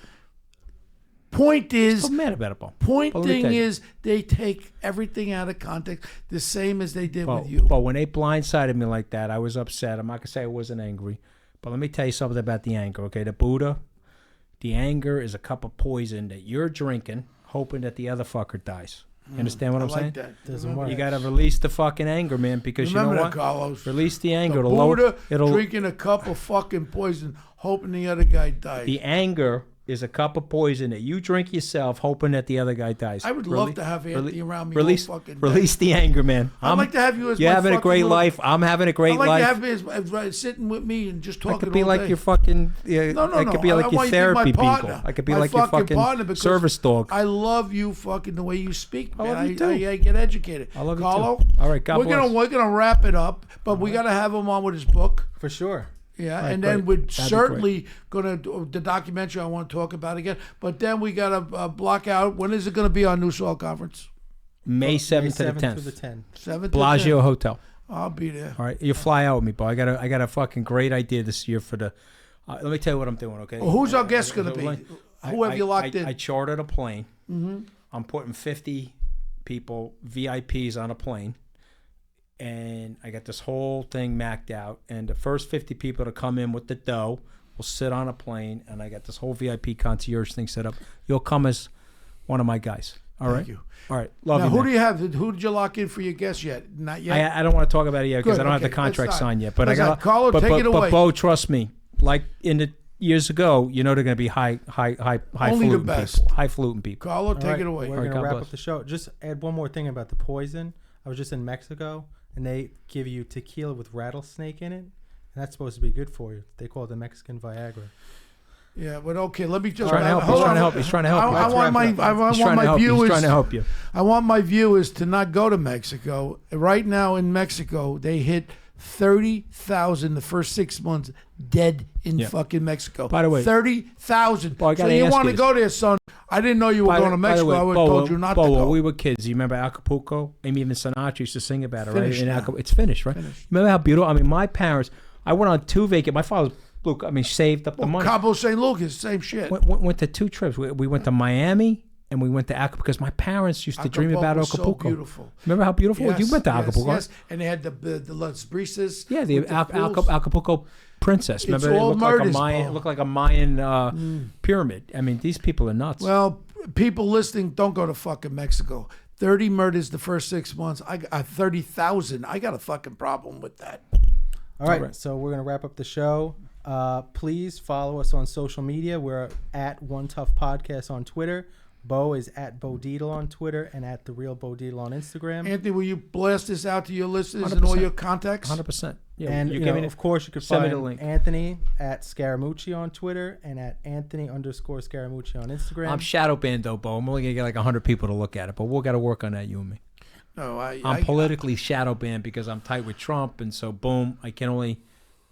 [SPEAKER 8] Point is,
[SPEAKER 9] I'm mad about it, Bo.
[SPEAKER 8] point
[SPEAKER 9] But let me
[SPEAKER 8] thing
[SPEAKER 9] tell you.
[SPEAKER 8] is, they take everything out of context, the same as they did
[SPEAKER 9] But,
[SPEAKER 8] with you.
[SPEAKER 9] but when they blindsided me like that, I was upset. I'm not going to say I wasn't angry. But let me tell you something about the anger, okay? The Buddha, the anger is a cup of poison that you're drinking, hoping that the other fucker dies. You understand what I'm saying?
[SPEAKER 8] That.
[SPEAKER 10] Doesn't work.
[SPEAKER 9] You got to release the fucking anger, man, because
[SPEAKER 8] Remember
[SPEAKER 9] you know
[SPEAKER 8] that,
[SPEAKER 9] what?
[SPEAKER 8] Carlos.
[SPEAKER 9] Release the anger.
[SPEAKER 8] The
[SPEAKER 9] It'll
[SPEAKER 8] Buddha
[SPEAKER 9] it'll
[SPEAKER 8] drinking a cup of fucking poison, hoping the other guy dies.
[SPEAKER 9] The anger is a cup of poison that you drink yourself, hoping that the other guy dies.
[SPEAKER 8] I would love to have Anthony around me
[SPEAKER 9] Release,
[SPEAKER 8] all fucking day.
[SPEAKER 9] release the anger, man.
[SPEAKER 8] I'd like to have you as
[SPEAKER 9] You're
[SPEAKER 8] my
[SPEAKER 9] having a
[SPEAKER 8] fucking
[SPEAKER 9] great
[SPEAKER 8] little-
[SPEAKER 9] life. I'm having a great
[SPEAKER 8] I'd like
[SPEAKER 9] life.
[SPEAKER 8] to have me as sitting with me and just talking
[SPEAKER 9] I could be
[SPEAKER 8] all
[SPEAKER 9] like
[SPEAKER 8] day.
[SPEAKER 9] your fucking.
[SPEAKER 8] No.
[SPEAKER 9] I could be like
[SPEAKER 8] I
[SPEAKER 9] your
[SPEAKER 8] want you to be my
[SPEAKER 9] therapy
[SPEAKER 8] partner.
[SPEAKER 9] people. I could be
[SPEAKER 8] My
[SPEAKER 9] like your
[SPEAKER 8] fucking partner,
[SPEAKER 9] fucking
[SPEAKER 8] because
[SPEAKER 9] service dog.
[SPEAKER 8] I love you fucking the way you speak,
[SPEAKER 9] I
[SPEAKER 8] man.
[SPEAKER 9] love you too.
[SPEAKER 8] I get educated.
[SPEAKER 9] I love you
[SPEAKER 8] Carlo,
[SPEAKER 9] too. All right, God
[SPEAKER 8] we're
[SPEAKER 9] bless.
[SPEAKER 8] We're gonna wrap it up, but we gotta have him on with his book.
[SPEAKER 10] For sure.
[SPEAKER 8] Yeah,
[SPEAKER 9] All right,
[SPEAKER 8] and then
[SPEAKER 9] great.
[SPEAKER 8] we're
[SPEAKER 9] That'd be
[SPEAKER 8] certainly gonna do the documentary I want to talk about again. But then we gotta block out. When is it gonna be our New Salt Conference?
[SPEAKER 9] May 7th to the
[SPEAKER 10] 7th
[SPEAKER 9] 10th.
[SPEAKER 10] through the 10th.
[SPEAKER 8] 7th.
[SPEAKER 9] Bellagio Hotel.
[SPEAKER 8] I'll be there.
[SPEAKER 9] All right, you fly out with me, boy. I got a fucking great idea this year for the. Let me tell you what I'm doing, okay?
[SPEAKER 8] Well, who's our guest gonna be? Who have you locked in?
[SPEAKER 9] I chartered a plane. Mm-hmm. I'm putting 50 people, VIPs, on a plane, and I got this whole thing mapped out. And the first 50 people to come in with the dough will sit on a plane, and I got this whole VIP concierge thing set up. You'll come as one of my guys. All right.
[SPEAKER 8] Thank you.
[SPEAKER 9] All right. Love
[SPEAKER 8] Now,
[SPEAKER 9] you.
[SPEAKER 8] who
[SPEAKER 9] man.
[SPEAKER 8] do you have? Who did you lock in for your guest yet? Not yet.
[SPEAKER 9] I don't want to talk about it yet because
[SPEAKER 8] Good,
[SPEAKER 9] I don't have
[SPEAKER 8] okay,
[SPEAKER 9] the contract
[SPEAKER 8] that's fine.
[SPEAKER 9] signed yet. But
[SPEAKER 8] That's
[SPEAKER 9] I
[SPEAKER 8] fine.
[SPEAKER 9] got.
[SPEAKER 8] Carlo, take it away.
[SPEAKER 9] But Bo, trust me. Like in the years ago, you know they're going to be high
[SPEAKER 8] Only the
[SPEAKER 9] falutin
[SPEAKER 8] best.
[SPEAKER 9] people. High falutin people.
[SPEAKER 8] Carlo, take
[SPEAKER 10] All right,
[SPEAKER 8] it away.
[SPEAKER 10] We're
[SPEAKER 9] All right,
[SPEAKER 10] going to
[SPEAKER 9] God
[SPEAKER 10] wrap
[SPEAKER 9] bless.
[SPEAKER 10] up the show. Just add one more thing about the poison. I was just in Mexico, and they give you tequila with rattlesnake in it, and that's supposed to be good for you. They call it the Mexican Viagra.
[SPEAKER 8] Yeah, but okay, let me just
[SPEAKER 9] Trying to help.
[SPEAKER 8] hold
[SPEAKER 9] He's trying to
[SPEAKER 8] on.
[SPEAKER 9] help. He's trying to help you.
[SPEAKER 8] I want my
[SPEAKER 9] He's trying to help you.
[SPEAKER 8] viewers.
[SPEAKER 9] He's trying to help you.
[SPEAKER 8] I want my viewers to not go to Mexico. Right now in Mexico, they hit 30,000 the first 6 months dead in
[SPEAKER 9] Yeah.
[SPEAKER 8] fucking Mexico.
[SPEAKER 9] By the way,
[SPEAKER 8] 30,000.
[SPEAKER 9] Bo, I
[SPEAKER 8] So
[SPEAKER 9] gotta
[SPEAKER 8] you
[SPEAKER 9] ask
[SPEAKER 8] want
[SPEAKER 9] you
[SPEAKER 8] to
[SPEAKER 9] this.
[SPEAKER 8] go there, son? I didn't know you were going to Mexico. I would have told you not to
[SPEAKER 9] Bo,
[SPEAKER 8] go.
[SPEAKER 9] when we were kids, you remember Acapulco? I mean, even Sinatra used to sing about it,
[SPEAKER 8] Finished
[SPEAKER 9] right?
[SPEAKER 8] now.
[SPEAKER 9] It's finished, right? Remember how beautiful? I mean, my parents. I went on 2 vacations. My father, saved up the money.
[SPEAKER 8] Cabo St. Lucas, same shit.
[SPEAKER 9] Went to 2 trips. We went to Miami and we went to Acapulco because my parents used to dream about
[SPEAKER 8] Acapulco's so
[SPEAKER 9] Acapulco.
[SPEAKER 8] beautiful.
[SPEAKER 9] Remember how beautiful?
[SPEAKER 8] Yes,
[SPEAKER 9] You went to
[SPEAKER 8] yes,
[SPEAKER 9] Acapulco.
[SPEAKER 8] yes. And they had the Las Brisas.
[SPEAKER 9] Yeah, the
[SPEAKER 8] with pools.
[SPEAKER 9] Acapulco princess.
[SPEAKER 8] It's
[SPEAKER 9] Remember,
[SPEAKER 8] all
[SPEAKER 9] it looked like a
[SPEAKER 8] murders,
[SPEAKER 9] Mayan.
[SPEAKER 8] Bo.
[SPEAKER 9] It looked like a Mayan pyramid. I mean, these people are nuts.
[SPEAKER 8] Well, people listening, don't go to fucking Mexico. 30 murders the first 6 months. I got 30,000. I got a fucking problem with that.
[SPEAKER 10] All right,
[SPEAKER 9] right.
[SPEAKER 10] so we're going to wrap up the show. Please follow us on social media. We're at One Tough Podcast on Twitter. Bo is at Bo Deedle on Twitter and at The Real Bo Deedle on Instagram.
[SPEAKER 8] Anthony, will you blast this out to your listeners and all
[SPEAKER 9] 100%.
[SPEAKER 8] your contacts?
[SPEAKER 9] 100%. Yeah,
[SPEAKER 10] And
[SPEAKER 9] you
[SPEAKER 10] of course, you can
[SPEAKER 9] send me
[SPEAKER 10] find
[SPEAKER 9] the link.
[SPEAKER 10] Anthony at Scaramucci on Twitter and at Anthony_Scaramucci on Instagram.
[SPEAKER 9] I'm shadow banned though, Bo. I'm only gonna get like 100 people to look at it, but we'll got to work on that, you and me.
[SPEAKER 8] No,
[SPEAKER 9] I'm politically shadow banned because I'm tight with Trump, and so boom, I can only,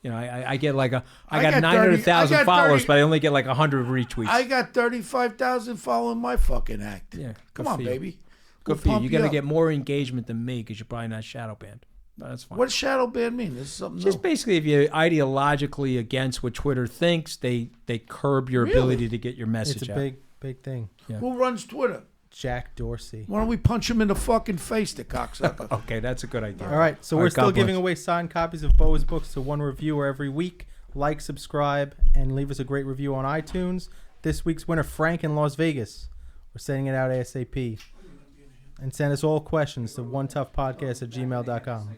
[SPEAKER 9] I get like I got 900,000 followers, but I only get like 100 retweets.
[SPEAKER 8] I got 35,000 following my fucking act.
[SPEAKER 9] Yeah,
[SPEAKER 8] Come
[SPEAKER 9] good
[SPEAKER 8] on,
[SPEAKER 9] for you.
[SPEAKER 8] baby.
[SPEAKER 9] Good for you.
[SPEAKER 8] pump
[SPEAKER 9] You're gonna
[SPEAKER 8] up.
[SPEAKER 9] get more engagement than me because you're probably not shadow banned. But that's fine.
[SPEAKER 8] What does shadow ban mean? This is something
[SPEAKER 9] Just
[SPEAKER 8] new.
[SPEAKER 9] basically, if you're ideologically against what Twitter thinks, they curb your
[SPEAKER 8] Really?
[SPEAKER 9] ability to get your message
[SPEAKER 10] it's a
[SPEAKER 9] out.
[SPEAKER 10] big thing.
[SPEAKER 8] Who runs Twitter?
[SPEAKER 10] Jack Dorsey.
[SPEAKER 8] Why don't we punch him in the fucking face, the cocksucker?
[SPEAKER 9] Okay, that's a good idea.
[SPEAKER 10] All right, so
[SPEAKER 9] All
[SPEAKER 10] we're
[SPEAKER 9] right,
[SPEAKER 10] still
[SPEAKER 9] God
[SPEAKER 10] giving
[SPEAKER 9] bless.
[SPEAKER 10] away signed copies of Bo's books to one reviewer every week. Like, subscribe, and leave us a great review on iTunes. This week's winner, Frank in Las Vegas. We're sending it out ASAP. And send us all questions to onetoughpodcast@gmail.com.